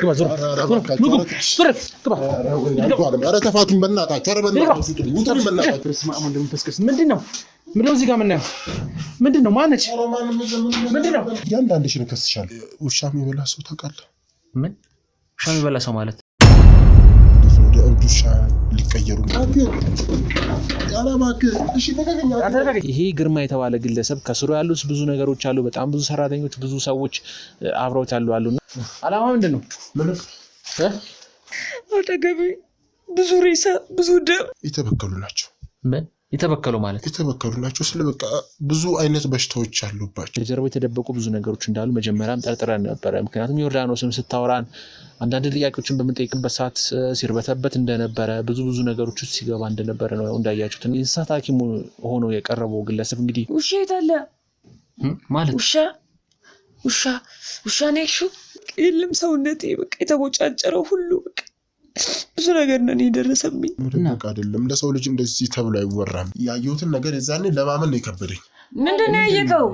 ግባ ዞር ግባ ኧረ ተፋቱኝ በእናታችሁ ኧረ በእናታችሁ ውጡልኝ በእናታችሁ በስመ አብ ወወልድ ወመንፈስ ቅዱስ ምንድነው እዚህ ጋር ምናየው ምንድነው ማነች ምንድነው እያንዳንድሽን እከስሻለሁ ውሻ የሚበላ ሰው ታውቃለህ ምን ውሻ የሚበላ ሰው ማለት ወደ እብድ ውሻ ሊቀየሩ ይሄ ግርማ የተባለ ግለሰብ ከስሩ ያሉት ብዙ ነገሮች አሉ በጣም ብዙ ሰራተኞች ብዙ ሰዎች አብረውት ያሉና አላማ ምንድነው አጠገቤ ብዙ ሬሳ ብዙ ደም የተበከሉ ናቸው ምን የተበከሉ ማለት የተበከሉ ናቸው ስለበቃ ብዙ አይነት በሽታዎች አሉባቸው ጀርባው የተደበቁ ብዙ ነገሮች እንዳሉ መጀመሪያም ጠርጥረን ነበር ምክንያቱም ዮርዳኖስም ስታወራን አንዳንድ ጥያቄዎችን በመጠየቅበት ሰዓት ሲርበተበት እንደነበረ ብዙ ነገሮች ውስጥ ሲገባ እንደነበረ ነው እንዳያችሁት እንስሳት ሐኪም ሆኖ የቀረበው ግለሰብ እንግዲህ ውሻ የታለ ማለት ውሻ ነሽ የለም ሰውነቴ በቃ የተቦጫጨረው ሁሉ በቃ ብዙ ነገር ነው የደረሰብኝ በቃ አይደለም ለሰው ልጅ እንደዚህ ተብሎ አይወራም ያየሁትን ነገር የዛኔ ለማመን ነው የከበደኝ ምንድነው ያየከው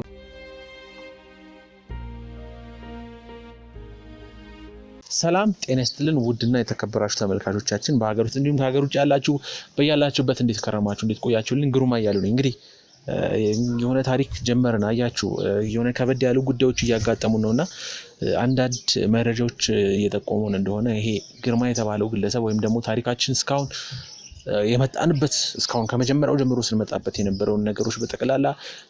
ሰላም ጤና ይስጥልን ውድና የተከበራችሁ ተመልካቾቻችን በአገር ውስጥ እንዲሁም ከሀገር ውጭ ያላችሁ በያላችሁበት እንዴት ከረማችሁ እንዴት ቆያችሁልን ግሩማ እያሉ ነኝ እንግዲህ የሆነ ታሪክ ጀመረን አያችሁ የሆነ ከበድ ያሉ ጉዳዮች እያጋጠሙ ነውና አንዳንድ መረጃዎች እየተቆሙን እንደሆነ ይሄ ግርማ የተባለው ግለሰብ ወይም ደግሞ ታሪካችን እስካሁን የመጣንበት እስካሁን ከመጀመሪያው ጀምሮ ስንመጣበት የነበረውን ነገሮች በተቀላላ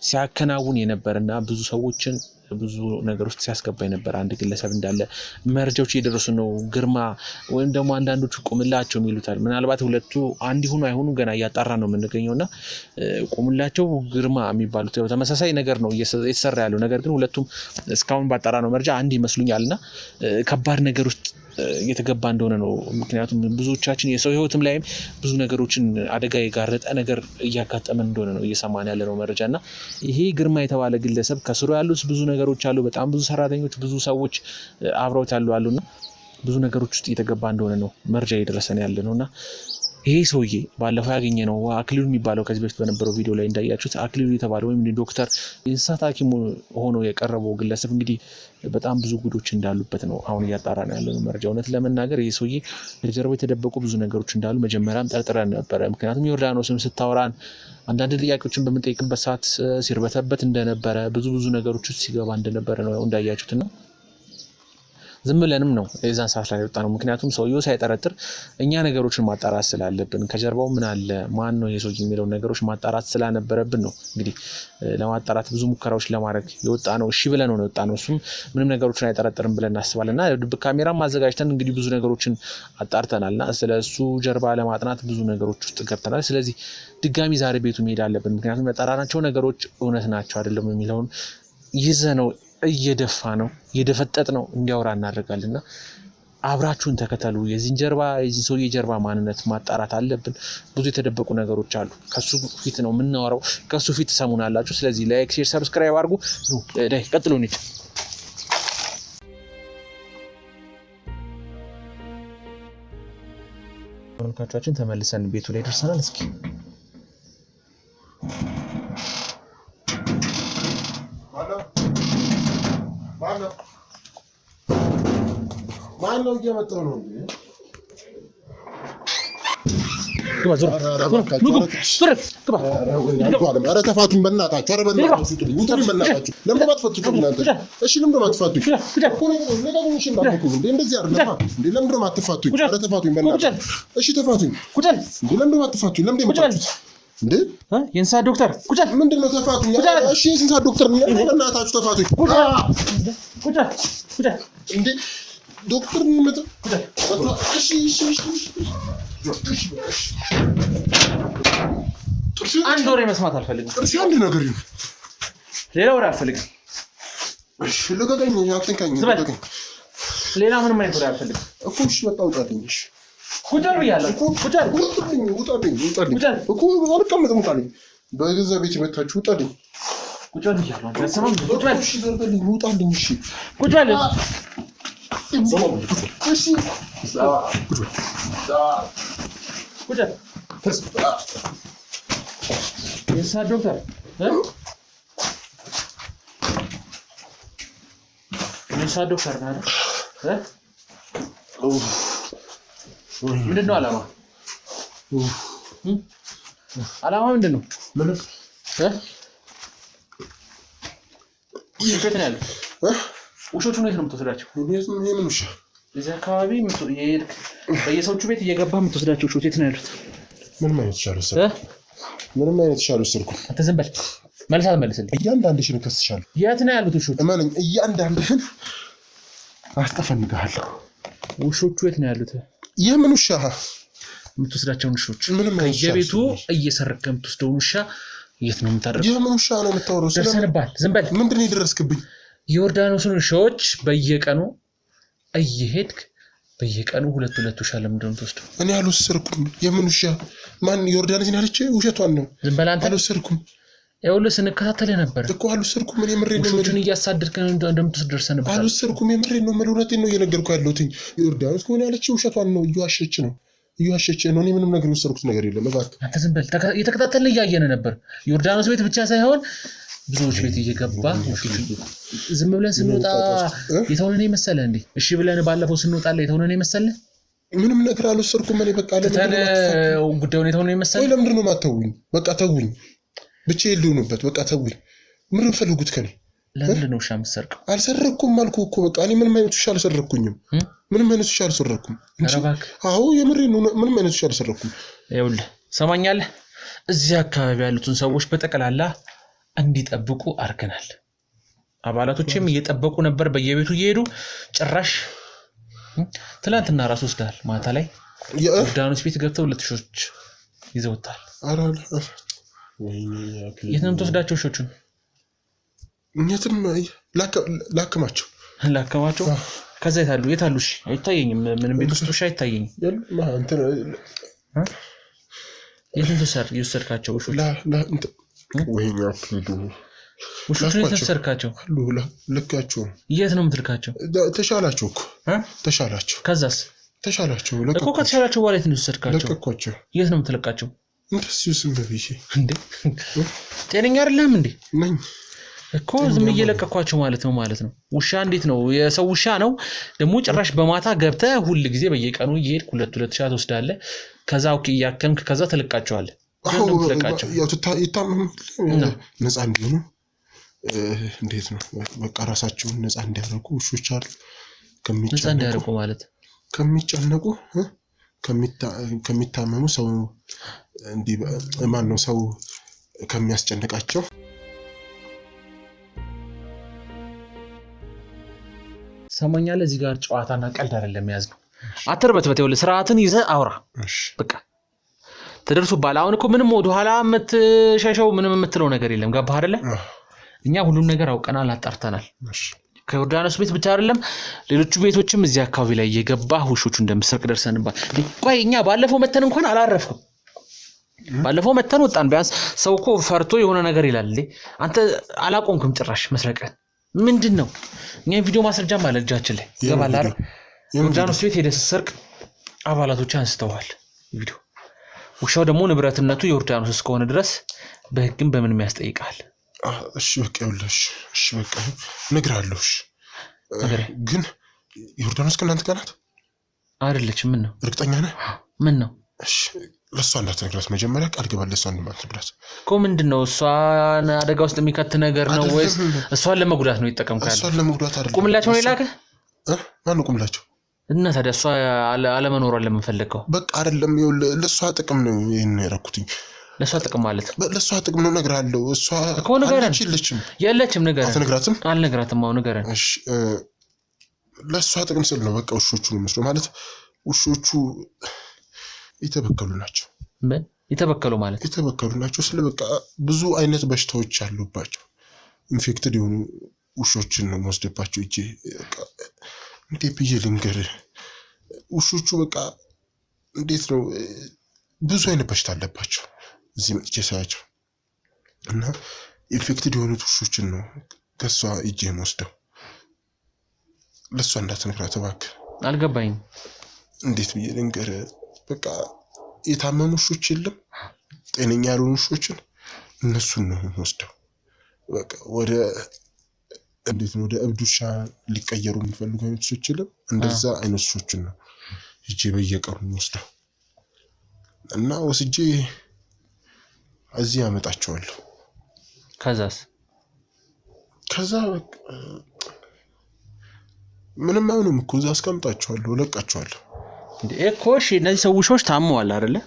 ሲያከናውን የነበርና ብዙ ሰዎችን ብዙ ነገሮች ሲያስገባ የነበር አንድ ግለሰብ እንዳለ መረጃዎች እየደረሱ ነው ግርማ ወይም ደግሞ አንዳንዶቹ ቁምላቸው የሚሉታል ምናልባት ሁለቱ አንድ ይሁኑ አይሁኑ ገና እያጣራ ነው የምንገኘውና ቁምላቸው ግርማ የሚባሉት ተመሳሳይ ነገር ነው እየተሰራ ያለው ነገር ግን ሁለቱም እስካሁን ባጣራ ነው መረጃ አንድ ይመስሉኛልና ከባድ ነገር ውስጥ እየተገባ እንደሆነ ነው ምክንያቱም ብዙዎቻችን የሰው ህይወትም ላይም ብዙ ነገሮችን አደጋ የጋረጠ ነገር እያጋጠመን እንደሆነ ነው እየሰማን ያለነው መረጃና ይሄ ግርማ የተባለ ግለሰብ ከስሩ ያሉት ብዙ ነገሮች አሉ በጣም ብዙ ሰራተኞች ብዙ ሰዎች አብረውት ያሉና ብዙ ነገሮች ውስጥ እየተገባ እንደሆነ ነው መረጃ እየደረሰን ያለነውና ይሄ ሰውዬ ባለፈው ያገኘነው አክሊሉ የሚባለው ከዚህ በፊት በነበረው ቪዲዮ ላይ እንዳያችሁት አክሊሉ የተባለው ወይም ዶክተር እንስሳት ሐኪም ሆኖ የቀረበው ግለሰብ እንግዲህ በጣም ብዙ ጉዶች እንዳሉበት ነው አሁን እያጣራን ያለነው መረጃ እውነት ለመናገር ይሄ ሰውዬ ጀርባው የተደበቁ ብዙ ነገሮች እንዳሉ መጀመሪያም ጠርጥረን ነበር ምክንያቱም ዮርዳኖስም ስታወራን አንዳንድ ጥያቄዎችን በመጠየቅበት ሰዓት ሲርበተበት እንደነበረ ብዙ ነገሮች ውስጥ ሲገባ እንደነበረ ነው እንዳያችሁትና ዝም ብለንም ነው የዛን ሰዓት ላይ ወጣነው ምክንያቱም ሰውየው ሳይጠረጥር እኛ ነገሮችን ማጣራት ስላለብን ከጀርባው ምን አለ ማን ነው የሰው የሚለው ነገሮች ማጣራት ስላነበረብን ነው እንግዲህ ለማጣራት ብዙ ሙከራዎች ለማድረግ የወጣነው እሺ ብለን ነው የወጣነው እሱም ምንም ነገሮችን አይጠረጥርም ብለን እናስባለንና ድብቅ ካሜራም ማዘጋጅተን እንግዲህ ብዙ ነገሮችን አጣርተናልና ስለሱ ጀርባ ለማጥናት ብዙ ነገሮች ውስጥ ገብተናል ስለዚህ ድጋሚ ዛሬ ቤቱ መሄድ አለብን ምክንያቱም ያጣራናቸው ነገሮች እውነት ናቸው አይደለም የሚለውን ይዘነው እየደፋ ነው እየደፈጠጥ ነው እንዲያወራ እናደርጋልና አብራችሁን ተከተሉ የዚህ ሰውዬ ጀርባ ማንነት ማጣራት አለብን ብዙ የተደበቁ ነገሮች አሉ ከሱ ፊት ነው የምናወራው ከሱ ፊት ሰሙናላችሁ ስለዚህ ላይክ ሼር ሰብስክራይብ አድርጉ ዳይ ቀጥሉ እንጂ ተመልካቾቻችን ተመልሰን ቤቱ ላይ ደርሰናል እስኪ ማነው እየመጣው ነው ግባ ዞር ግባ ኧረ ተፋቱኝ በእናታችሁ ኧረ በእናታችሁ ውጡልኝ በእናታችሁ ለምን ማትፈቱኝ እናንተ እሺ ለምን ማትፈቱኝ ለምን እንዳልኩኝ እንደዚህ አይደለም እንዴ ለምን ማትፈቱኝ ኧረ ተፋቱኝ በእናታችሁ እሺ ተፋቱኝ ለምን ማትፈቱኝ ለምን ማትፈቱኝ እንዴ የእንስሳት ዶክተር ቁጫል ምንድነው ተፋቱኝ እሺ የእንስሳት ዶክተር ነኝ በእናታችሁ ተፋቱኝ ቁጫል እንዴ ዶክተር ምንመጣ እሺ አንድ ወሬ መስማት አልፈልግም እሺ አንድ ነገር ይሁን ሌላ ወሬ አልፈልግም እሺ ለገገኝ ያተንካኝ ሌላ ምንም አይነት ወሬ አልፈልግም እኮ እሺ በቃ ውጣልኝ እሺ ቁጫል ብያለሁ ቁጫል ውጣልኝ እኮ አልቀመጥም ውጣልኝ በገዛ ቤት መታችሁ ውጣልኝ ቁጫል ብያለሁ ተሰማም ቁጫል እሺ ዘርበልኝ ውጣልኝ እሺ ቁጫል እሺ ቁጫል የእንስሳት ዶክተር የእንስሳት ዶክተር ነህ ምንድነው አላማ? አላማ ምንድነው? ምን ውሾቹ ነው ያሉት? ውሾቹ ነው የምትወስዳቸው? ምን ውሻ? እዚህ አካባቢ በየሰዎቹ ቤት እየገባ የምትወስዳቸው ውሾች የት ነው ያሉት? ምንም አይነት ሻሉ ስልኩ አንተ ዝም በል መልስ አትመልስልኝ። እያንዳንድሽን እከስሻለሁ። የት ነው ያሉት ውሾቹ? እመነኝ፣ እያንዳንድህን አስጠፈንግሃለሁ። ውሾቹ የት ነው ያሉት? የምን ውሻ? የምትወስዳቸውን ውሾች ከየቤቱ እየሰረቀ የምትወስደውን ውሻ የት ነው የምታደርገው? የምን ውሻ ነው የምታወራው? ደርሰንባል። ዝም በል። ምንድን ነው የደረስክብኝ? የዮርዳኖስን ውሻዎች በየቀኑ እየሄድክ በየቀኑ ሁለት ውሻ ለምንድን ነው የምትወስደው? እኔ አልወሰድኩም። የምን ውሻ? ማን ዮርዳኖስን ያለች? ውሸቷን ነው። ዝም በል አንተ። አልወሰድኩም። ይኸውልህ ስንከታተልህ ነበር እኮ። አልወሰድኩም። እኔ የምሬን ነው። ውሾቹን እያሳደድክ እንደምትወስድ ደርሰንባል። አልወሰድኩም። የምሬን ነው። እውነቴን ነው እየነገርኩህ ያለሁት። ዮርዳኖስ ከሆነ ያለች ውሸቷን ነው። እየዋሸች ነው። እኔ ምንም ነገር የወሰድኩት ነገር የለም። እባክህ አንተ ዝም በል። እየተከታተልን እያየን ነበር። ዮርዳኖስ ቤት ብቻ ሳይሆን ብዙዎች ቤት እየገባ ዝም ብለን ስንወጣ የተሆነን መሰለህ እንዴ? እሺ ብለን ባለፈው ስንወጣለ የተሆነን መሰለህ? ምንም ነገር አልወሰድኩም። እኔ በቃ ጉዳዩን የተሆነን መሰለህ? ወይ ለምንድን ነው የማትተውኝ? በቃ ተውኝ። ብቻዬን ልሁንበት። በቃ ተውኝ። ምንም ፈልጉት ከኔ? ለምንድን ነው ውሻ የምትሰርቀው? አልሰረኩም አልኩህ እኮ። በቃ እኔ ምንም አይነት ውሻ አልሰረኩኝም። ምንም አይነት ውሻ አልሰረኩም። አዎ የምሬን ነው። ምንም አይነት ውሻ አልሰረኩም። ይኸውልህ ሰማኛለህ፣ እዚህ አካባቢ ያሉትን ሰዎች በጠቅላላ እንዲጠብቁ አድርገናል። አባላቶችም እየጠበቁ ነበር በየቤቱ እየሄዱ። ጭራሽ ትናንትና ራሱ ወስደሃል። ማታ ላይ ዮርዳኖስ ቤት ገብተው 2 ውሾች ይዘውታል። የት ነው የምትወስዳቸው ውሾቹን? የትም ላክማቸው። ከዛ የታሉ? እሺ አይታየኝም። ምንም ቤት ውስጥ ውሻ አይታየኝም። የት ነው የወሰድካቸው ውሾች? ውሾቹን የት ወሰድካቸው? ልካቸው። የት ነው የምትልካቸው? ተሻላቸው እኮ ተሻላቸው። ከዛስ? ተሻላቸው እኮ ከተሻላቸው በኋላ የት ነው የወሰድካቸው? ለቀኳቸው። የት ነው የምትለቃቸው? እንደዚሁ ዝም ብዬ። እንዴ ጤነኛ አይደለም እንዴ? ነኝ እኮ ዝም እየለቀኳቸው ማለት ነው። ውሻ እንዴት ነው? የሰው ውሻ ነው ደግሞ ጭራሽ በማታ ገብተህ ሁል ጊዜ በየቀኑ እየሄድክ 2 ውሻ ትወስዳለህ። ከዛ እያከምክ ከዛ ትለቃቸዋለህ። ይታመሙ ነፃ እንዲሆኑ እንዴት ነው በቃ ራሳቸውን ነፃ እንዲያደርጉ ውሾች አሉ። ነፃ እንዲያደርጉ ማለት ከሚጨነቁ ከሚታመሙ ሰው ማን ነው ሰው ከሚያስጨንቃቸው ሰማኛለህ። እዚህ ጋር ጨዋታና ቀልድ አይደለም ያዝነው። አትርበትበት። ይኸውልህ ስርዓትን ይዘህ አውራ። በቃ ተደርሶብሃል። አሁን እኮ ምንም ወደኋላ የምትሸሸው ምንም የምትለው ነገር የለም። ገባህ አይደለ? እኛ ሁሉም ነገር አውቀናል፣ አጣርተናል። ከዮርዳኖስ ቤት ብቻ አይደለም ሌሎቹ ቤቶችም እዚህ አካባቢ ላይ እየገባ ውሾቹ እንደምሰርቅ ደርሰንባል። ቆይ እኛ ባለፈው መተን እንኳን አላረፍኩም። ባለፈው መተን ወጣን። ቢያንስ ሰው እኮ ፈርቶ የሆነ ነገር ይላል። አንተ አላቆምክም ጭራሽ መስረቀን። ምንድነው? እኛ ቪዲዮ ማስረጃም አለ እጃችን ላይ ገባላ አይደል? ዮርዳኖስ ቤት ሄደህ ስትሰርቅ አባላቶች አንስተዋል ቪዲዮ። ውሻው ደግሞ ንብረትነቱ ዮርዳኖስ እስከሆነ ድረስ በህግም በምንም ያስጠይቃል። እሺ በቃ ይኸውልህ። እሺ በቃ እነግርሃለሁ። ግን ዮርዳኖስ ከእናንተ ጋር ናት አይደለችም? ምን ነው? እርግጠኛ ነህ? ምን ነው? እሺ ለእሷ እንዳትነግራት መጀመሪያ ቃል ግባል። ለእሷ እንዳትነግራት እኮ። ምንድነው? እሷን አደጋ ውስጥ የሚከት ነገር ነው ወይስ እሷን ለመጉዳት ነው ይጠቀምካል? እሷን ለመጉዳት አይደለም። ቁምላቸው ነው የላከ? ማነው ቁምላቸው? እና ታዲያ እሷ አለመኖሯን ለምንፈልገው በቃ አይደለም። ይኸውልህ ለእሷ ጥቅም ነው ይሄን ያደረኩትኝ። ለእሷ ጥቅም ማለት ለእሷ ጥቅም ነው እነግርሃለሁ። እሷ የለችም። ንገረን። አትነግራትም? አልነግራትም። አዎ ንገረን። እሺ ለእሷ ጥቅም ስል ነው በቃ ውሾቹን መስሎ ማለት ውሾቹ የተበከሉ ናቸው። ምን የተበከሉ ማለት? የተበከሉ ናቸው ስለ በቃ ብዙ አይነት በሽታዎች አሉባቸው። ኢንፌክትድ የሆኑ ውሾችን ነው የምወስድባቸው እጄ። እንዴት ብዬ ልንገርህ? ውሾቹ በቃ እንዴት ነው ብዙ አይነት በሽታ አለባቸው እዚህ መጥቼ ሳያቸው እና ኢንፌክትድ የሆኑት ውሾችን ነው ከሷ እጄ የምወስደው። ለሷ እንዳትነግራት እባክህ። አልገባኝም። እንዴት ብዬ ልንገርህ? በቃ የታመሙ ውሾች የለም ጤነኛ ያልሆኑ ውሾችን እነሱን ነው የምወስደው። በቃ ወደ እንዴት ነው ወደ እብድ ውሻ ሊቀየሩ የሚፈልጉ አይነት ውሾች የለም እንደዛ አይነት ውሾችን ነው እጄ በየቀኑ ወስደው እና ወስጄ እዚህ ያመጣቸዋለሁ። ከዛ ምንም አይሆንም እኮ እዛ አስቀምጣቸዋለሁ ለቃቸዋለሁ። እንዴ እኮሽ እነዚህ ሰዎች ታመዋል አይደለ?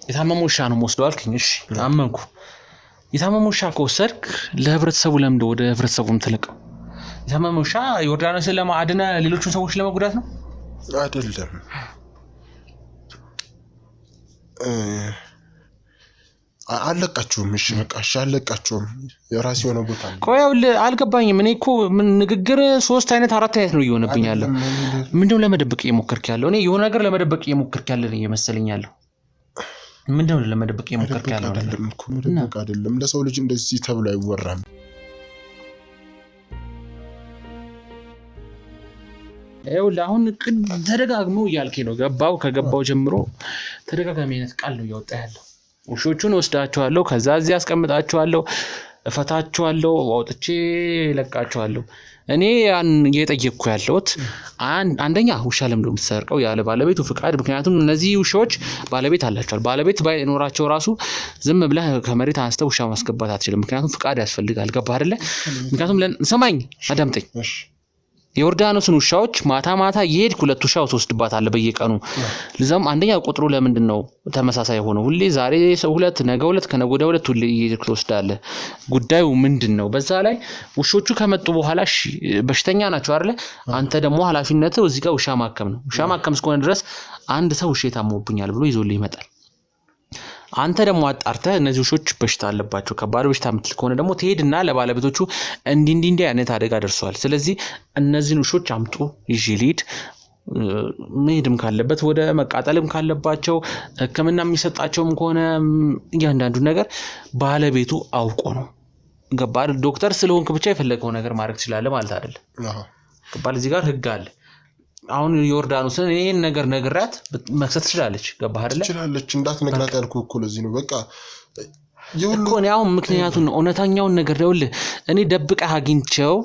የታመመ ውሻ ነው ወስደው አልከኝ። እሺ አመንኩ። የታመመ ውሻ ከወሰድክ ለህብረተሰቡ ለምን ወደ ህብረተሰቡም ተለቀው? የታመመ ውሻ ዮርዳኖስን ለማዕድና ሌሎችን ሰዎች ለመጉዳት ነው አይደለም። አለቃቸውም። እሺ በቃ አለቃቸውም። የራስ የሆነ ቦታ ነው። ቆይ አልገባኝም። እኔ እኮ ምን ንግግር 3 አይነት 4 አይነት ነው እየሆነብኝ ያለው። ምንድነው ለመደበቅ እየሞከርክ ያለው? እኔ የሆነ ነገር ለመደበቅ እየሞከርክ ያለው እየመሰለኝ ያለው። ምንድነው ለመደበቅ እየሞከርክ ያለው? መደበቅ አይደለም። ለሰው ልጅ እንደዚህ ተብሎ አይወራም። ይኸውልህ አሁን ተደጋግሞ እያልከኝ ነው። ከገባው ጀምሮ ተደጋጋሚ አይነት ቃል ነው እያወጣ ያለው። ውሾቹን ወስዳቸዋለሁ፣ ከዛ እዚህ አስቀምጣቸዋለሁ፣ እፈታቸዋለሁ፣ አውጥቼ ለቃቸዋለሁ። እኔ ያን እየጠየቅኩ ያለሁት አንደኛ ውሻ ለምንድነው የምትሰርቀው ያለ ባለቤቱ ፍቃድ? ምክንያቱም እነዚህ ውሾች ባለቤት አላቸዋል። ባለቤት ባይኖራቸው ራሱ ዝም ብለህ ከመሬት አንስተህ ውሻ ማስገባት አትችልም። ምክንያቱም ፍቃድ ያስፈልጋል። ገባህ አይደለ? ምክንያቱም ሰማኝ፣ አዳምጠኝ። የዮርዳኖስን ውሻዎች ማታ እየሄድክ 2 ውሻ ወስድባታለህ በየቀኑ። ለዛም አንደኛ ቁጥሩ ለምንድነው ተመሳሳይ ሆኖ ሁሌ ዛሬ 2 ነገ 2 ከነገ ወዲያ 2 ሁሌ እየሄድክ ትወስዳለህ? ጉዳዩ ምንድነው? በዛ ላይ ውሾቹ ከመጡ በኋላ እሺ በሽተኛ ናቸው አይደለ? አንተ ደግሞ ኃላፊነትህ እዚህ ጋር ውሻ ማከም ነው። ውሻ ማከም እስከሆነ ድረስ አንድ ሰው ውሻ ታሞብኛል ብሎ ይዞልህ ይመጣል። አንተ ደግሞ አጣርተህ እነዚህ ውሾች በሽታ አለባቸው ከባድ በሽታ ምትል ከሆነ ደግሞ ትሄድና ለባለቤቶቹ እንዲህ አይነት አደጋ ደርሷል፣ ስለዚህ እነዚህን ውሾች አምጡ ይዤ ልሂድ፣ መሄድም ካለበት ወደ መቃጠልም ካለባቸው ሕክምና የሚሰጣቸውም ከሆነ እያንዳንዱ ነገር ባለቤቱ አውቆ ነው። ገባህ? ዶክተር ስለሆንክ ብቻ የፈለገው ነገር ማድረግ ትችላለህ ማለት አይደለም። ገባህ? እዚህ ጋር ህግ አለ። አሁን ዮርዳኖስን ይሄን ነገር ነግራት መክሰት ትችላለች። ገባህ አይደለ? ትችላለች። እንዳትነግራት ያልኩህ እኮ ለዚህ ነው። በቃ እኮ ነው አሁን ምክንያቱን እውነተኛውን ነገር ደውልህ እኔ ደብቀህ አግኝቼው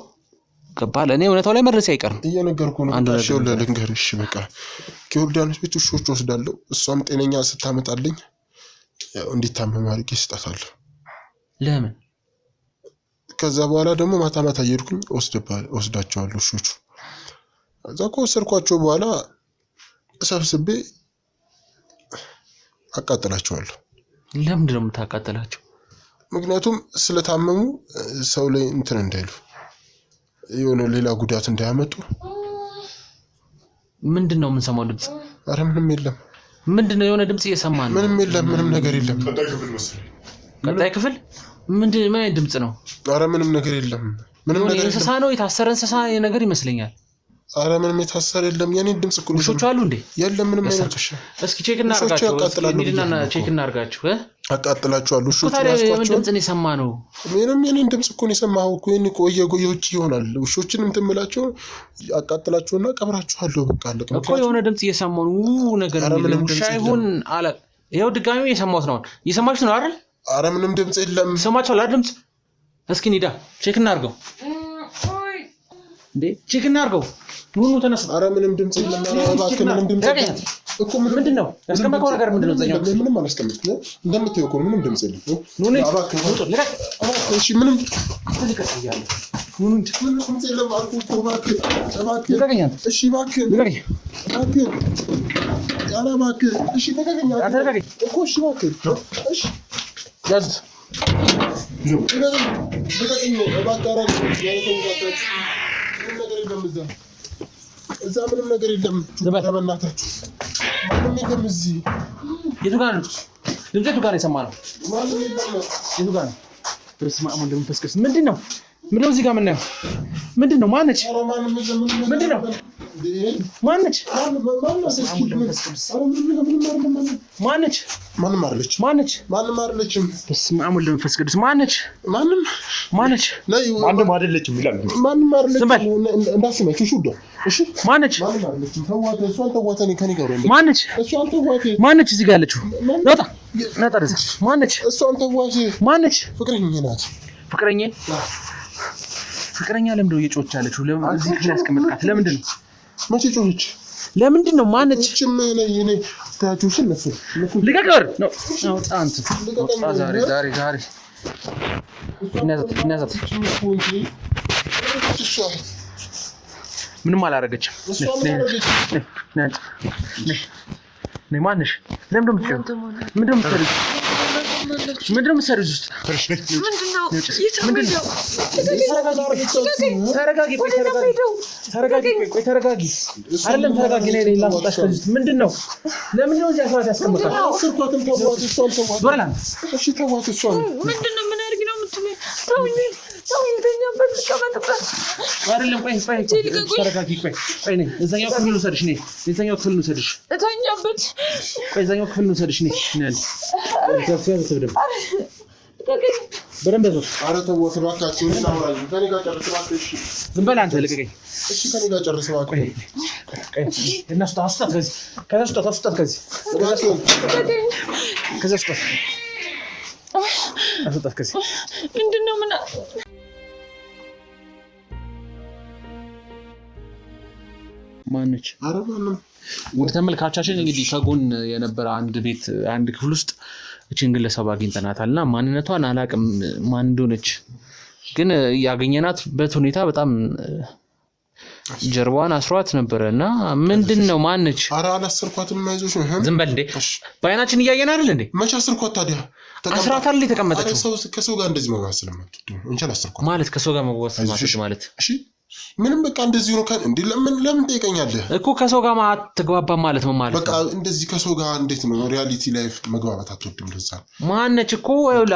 ገባህ? ለኔ እውነታው ላይ መድረስ አይቀርም። እየነገርኩህ ነው። አንተ ሸው ለልንገርሽ በቃ ከዮርዳኖስ ቤት ውሾች ወስዳለሁ። እሷም ጤነኛ ስታመጣልኝ እንዲታመም አድርጌ ስጣታለሁ። ለምን? ከዛ በኋላ ደግሞ ማታ እየሄድኩኝ ወስዳቸዋለሁ ውሾቹ። እዛ ከወሰድኳቸው በኋላ ሰብስቤ አቃጥላቸዋለሁ። ለምንድን ነው የምታቃጥላቸው? ምክንያቱም ስለታመሙ ሰው ላይ እንትን እንዳይሉ የሆነ ሌላ ጉዳት እንዳያመጡ። ምንድነው የምንሰማው ድምጽ? አረ ምንም የለም። ምንድነው የሆነ ድምጽ እየሰማን ነው? ምንም የለም። ምንም ነገር የለም። ቀጣይ ክፍል ምን ድምጽ ነው? አረ ምንም ነገር የለም። ምንም ነገር እንስሳ ነው፣ የታሰረ እንስሳ ነገር ይመስለኛል። አረ ምንም የታሰረ የለም። የኔ ድምጽ እኮ ውሾች አሉ እንዴ? የለም ምንም አይነት ውሻ። እስኪ ቼክ እናርጋቸው። ቼክ እናርጋቸው። አቃጥላቸዋለሁ። ውሾች ራስኳቸው። ምን ድምጽ ነው የሰማነው? ምንም የኔን ድምጽ እኮ ነው የሰማኸው እኮ። የኔ ቆየ ውጪ ይሆናል። ውሾችን እንትምላቸው አቃጥላቸውና ቀብራቸዋለሁ። በቃ አለቀ እኮ። የሆነ ድምጽ እየሰማሁ ነው ነገር ነው። ውሻ ይሁን አለ። ይሄው ድጋሚ እየሰማሁት ነው። እየሰማችሁ ነው አይደል? አረ ምንም ድምጽ የለም። ሰማችሁ አይደል ድምጽ? እስኪ ኒዳ ቼክ እናርገው እንዴ! ቼክ እናርገው። ኑኑ ተነስ። አረ ምንም ድምጽ የለም። እባክህ ምንም ድምጽ የለም እኮ። ምንድነው ያስቀመጠው ነገር? ምንድነው ዘኛው? ምንም አላስቀመጥኩም። እንደምትይው እኮ ምንም ድምጽ የለም። ኑኑ እባክህ ልቀቅ። እሺ ምንም ልቀቅ እያለሁ ኑኑ ምንም ድምጽ የለም አልኩህ እኮ። እባክህ ልቀቀኝ። እሺ እባክህ ልቀቀኝ። ኧረ እባክህ እሺ ልቀቀኝ እኮ። እሺ እባክህ እሺ ያዙት። ልቀቀኝ እባክህ። እዛ ምንም ነገር የለም። በእናታችሁ ምንም የለም እዚህ። የቱ ጋር ነው ድምፅ? የቱ ጋር ነው የሰማነው? የቱ ጋር ነው? በስመ አብ ወወልድ ወመንፈስ ቅዱስ። ምንድን ነው እዚህ ጋር የምናየው? ምንድን ነው? ማነች? ምንድን ነው? ማነች? ማነች? ማንም አይደለችም። ማነች? ማንም አይደለችም። በስመ አብ ወወልድ ወመንፈስ ቅዱስ። ማነች? ማንም ማነች? ማንም አይደለችም ይላል። ማንም አይደለችም። እንዳስመችሽ ውዶ እሺ። ማነች? ማንም አይደለችም። ተዋት። እሷን ተዋት። እኔ ከኔ ጋር ነው። ማነች? እሷን ተዋት። ማነች? እዚህ ጋር ያለችው ነጣ ደስ ማነች? እሷን ተዋት። ማነች? ፍቅረኛዬ ናት። ፍቅረኛዬ ፍቅረኛ ለምንድን ነው እየጮች ያለችው? ለምን እዚህ ክፍል ያስቀመጥካት? ለምንድን ነው? መቼ ጮኸች? ለምንድን ነው? ማነች? እቺም እኔ ታያችሁሽን ነፍ ልቀቀር ነው አንተ ዛሬ ነዛት ምንም አላደረገችም። ነይ ማነሽ? ለምንድን ነው የምትጨው? ምንድን ነው የምትሰሪው ውስጥ? ተረጋጊ። አይደለም ተረጋጊ። ነይ ላስወጣሽ ከዚህ ውስጥ። ምንድን ነው? ለምንድን ነው እዚህ አስራት ያስቀመጣል? እሺ ተዋት። እሷን ምንድን ነው? ምን አድርጊ ነው የምትለኝ? ተውኝ ተኛበት ልቀመጥበት። አይደለም ቆይ ተረጋጊ። ቆይ ነይ እዛኛው ክፍል ልውሰድሽ። ነይ እዛኛው ክፍል ልውሰድሽ። እተኛበት። ቆይ እዛኛው ክፍል ልውሰድሽ። ነይ በደንብ ያዘው። ኧረ ተወት እባካችሁ። ከእኔ ጋር ጨርስ እባክህ። ዝም በል አንተ ልቀቀኝ። እሺ ከእኔ ጋር ጨርስ እባክህ። እነሱ አስወጣት ከዚህ አስወጣት ከዚህ ምንድን ነው? ምን ማነች? ኧረ ማንም ውድ ተመልካቻችን እንግዲህ ከጎን የነበረ አንድ ክፍል ውስጥ እቺን ግለሰብ አግኝተናታልና ማንነቷን አላቅም ማን እንደሆነች፣ ግን ያገኘናትበት ሁኔታ በጣም ጀርባዋን አስሯት ነበረና ምንድነው? ማነች? ኧረ አላሰርኳትም። አይዞሽ ነው። ዝም በል እንዴ! በአይናችን እያየን አይደል እንዴ? መቼ አሰርኳት ታዲያ? አስራታል ላይ ተቀመጠችው። ከሰው ጋር እንደዚህ መግባት ስለማትወድ እንጂ አላሰርኳት ማለት ከሰው ጋር መግባት ማለት እሺ ምንም በቃ እንደዚህ ነው። እንዴ ለምን ጠይቀኛለህ እኮ? ከሰው ጋር አትግባባ ማለት ምን ማለት ነው? በቃ እንደዚህ ከሰው ጋር እንዴት ነው ሪያሊቲ ላይፍ መግባባት አትወድም? ለዛ ማነች እኮ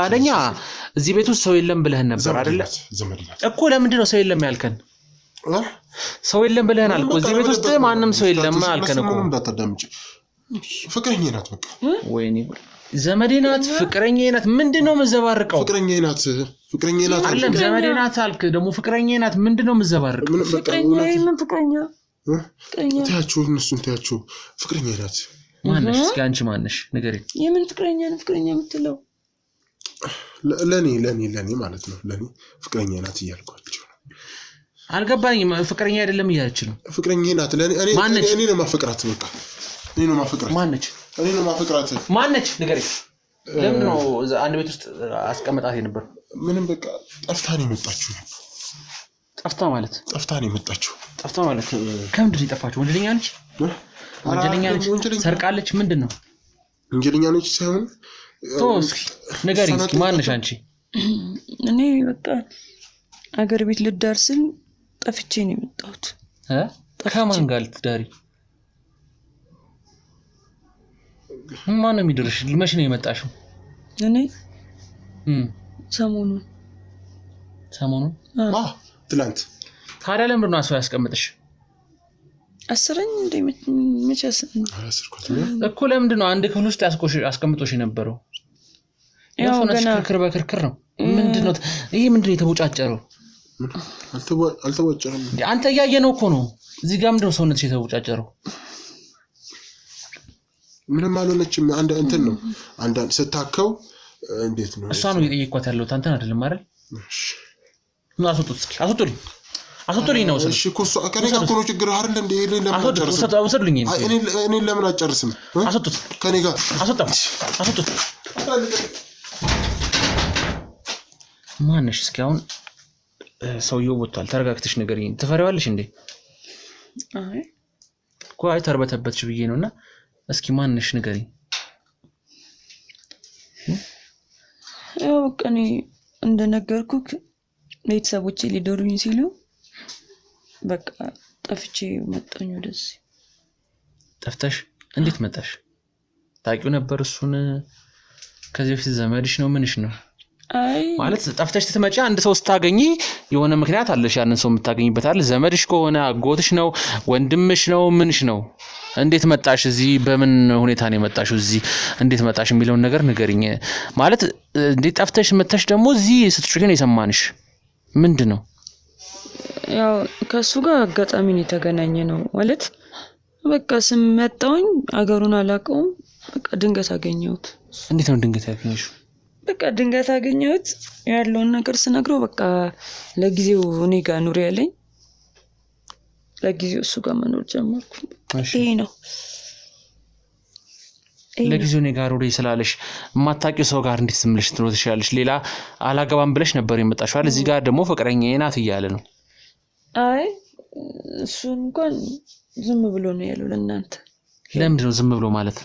አደኛ እዚህ ቤት ውስጥ ሰው የለም ብለህን ነበር አይደለ እኮ? ለምንድን ነው ሰው የለም ያልከን? ሰው የለም ብለህናል እኮ። እዚህ ቤት ውስጥ ማንም ሰው የለም አልከን እኮ። እንዳታዳምጪ። ፍቅረኛዬ ናት በቃ። ወይኔ ዘመዴ ናት፣ ፍቅረኛዬ ናት። ምንድነው የምዘባርቀው? ፍቅረኛዬ ናት አይደለም ዘመዴ ናት አልክ ደግሞ ፍቅረኛዬ ናት። ምንድነው የምዘባርቀው? ፍቅረኛዬ ምን ፍቅረኛ? ታያችሁ እነሱን ታያችሁ። ፍቅረኛዬ ናት። ማነሽ? እስኪ አንቺ ማነሽ ንገሪኝ። የምን ፍቅረኛ ነው ፍቅረኛ የምትለው? ለኔ ማለት ነው። ለኔ ፍቅረኛዬ ናት እያልኳቸው አልገባኝም። ፍቅረኛ አይደለም እያለች ነው። ፍቅረኛዬ ናት። እኔ ነው ማፈቅራት። በቃ እኔ ነው ማፈቅራት። ማነች ንገሪኝ። ለምን ነው አንድ ቤት ውስጥ አስቀምጣት ነበር? ምንም በቃ ጠፍታ ነው የመጣችው። ጠፍታ ማለት ከምንድን ነው የጠፋችው? ወንጀለኛ ነች? ሰርቃለች? ምንድን ነው? ወንጀለኛ ነች ሳይሆን እስኪ ንገሪኝ። እስኪ ማነሽ አንቺ? እኔ በቃ አገር ቤት ልዳር ስል ጠፍቼ ነው የመጣሁት። ከማን ጋር ልትዳሪ? ማን ነው የሚደርሽ? መቼ ነው የመጣሽው? እኔ ሰሞኑን ትላንት። ታዲያ ለምንድን ነው ሰው ያስቀምጥሽ? አስረኝ እንደ መቼ እኮ ለምንድን ነው አንድ ክፍል ውስጥ አስቀምጦሽ የነበረው? ያው ገና ክርክር ነው። ምንድነው ይሄ? ምንድነው የተቦጫጨረው? አልተቦጫጨረም። አንተ እያየነው እኮ ነው። እዚህ ጋር ምንድነው ሰውነትሽ የተቦጫጨረው? ምንም አልሆነችም። አንድ እንትን ነው አንዳንድ ስታከው እንዴት ነው? እሷ ነው እየጠየኳት ያለው አንተን አይደለም አይደል? እሺ ነው አስወጡልኝ ነው። እሺ እኮ እሷ ከኔ ጋር እኮ ነው ችግር አይደል እንዴ? ለምን አጨርስም? አስወጡልኝ። እኔ ለምን አጨርስም? አስወጡት ከኔ ጋር አስወጡት። ማነሽ? እስኪ አሁን ሰውየው ወጥቷል። ተረጋግተሽ ንገሪኝ። ትፈሪዋለሽ እንዴ? አይ ቆይ ተርበተበትሽ ብዬ ነውና እስኪ ማነሽ ንገሪኝ። ያው እኔ እንደነገርኩክ ቤተሰቦቼ ሊደሩኝ ሲሉ በቃ ጠፍቼ መጣኝ ወደዚህ። ጠፍተሽ እንዴት መጣሽ? ታውቂው ነበር እሱን? ከዚህ በፊት ዘመድሽ ነው ምንሽ ነው? አይ ማለት ጠፍተሽ ስትመጪ አንድ ሰው ስታገኚ የሆነ ምክንያት አለሽ። ያንን ሰው የምታገኝበት አይደል? ዘመድሽ ከሆነ አጎትሽ ነው፣ ወንድምሽ ነው፣ ምንሽ ነው? እንዴት መጣሽ እዚህ? በምን ሁኔታ ነው የመጣሽው እዚህ? እንዴት መጣሽ የሚለውን ነገር ንገሪኝ። ማለት እንዴት ጠፍተሽ መጣሽ ደግሞ እዚህ ስትጮኺ ነው የሰማንሽ? ምንድነው? ያው ከሱ ጋር አጋጣሚ ነው የተገናኘ ነው ማለት በቃ ስመጣውኝ አገሩን አላውቀውም። በቃ ድንገት አገኘሁት። እንዴት ነው ድንገት ያገኘሽው? በቃ ድንገት አገኘሁት ያለውን ነገር ስነግረው በቃ ለጊዜው እኔ ጋር ኑር ያለኝ ለጊዜው እሱ ጋር መኖር ጀመርኩ። ይሄ ነው ለጊዜው እኔ ጋር ወደ ስላለሽ ማታቂው ሰው ጋር እንዴት ስምልሽ ትኖር ትችላለሽ? ሌላ አላገባም ብለሽ ነበር የመጣሽው አይደል? እዚህ ጋር ደግሞ ፍቅረኛዬ ናት እያለ ነው። አይ እሱ እንኳን ዝም ብሎ ነው ያለው ለእናንተ። ለምንድን ነው ዝም ብሎ ማለት?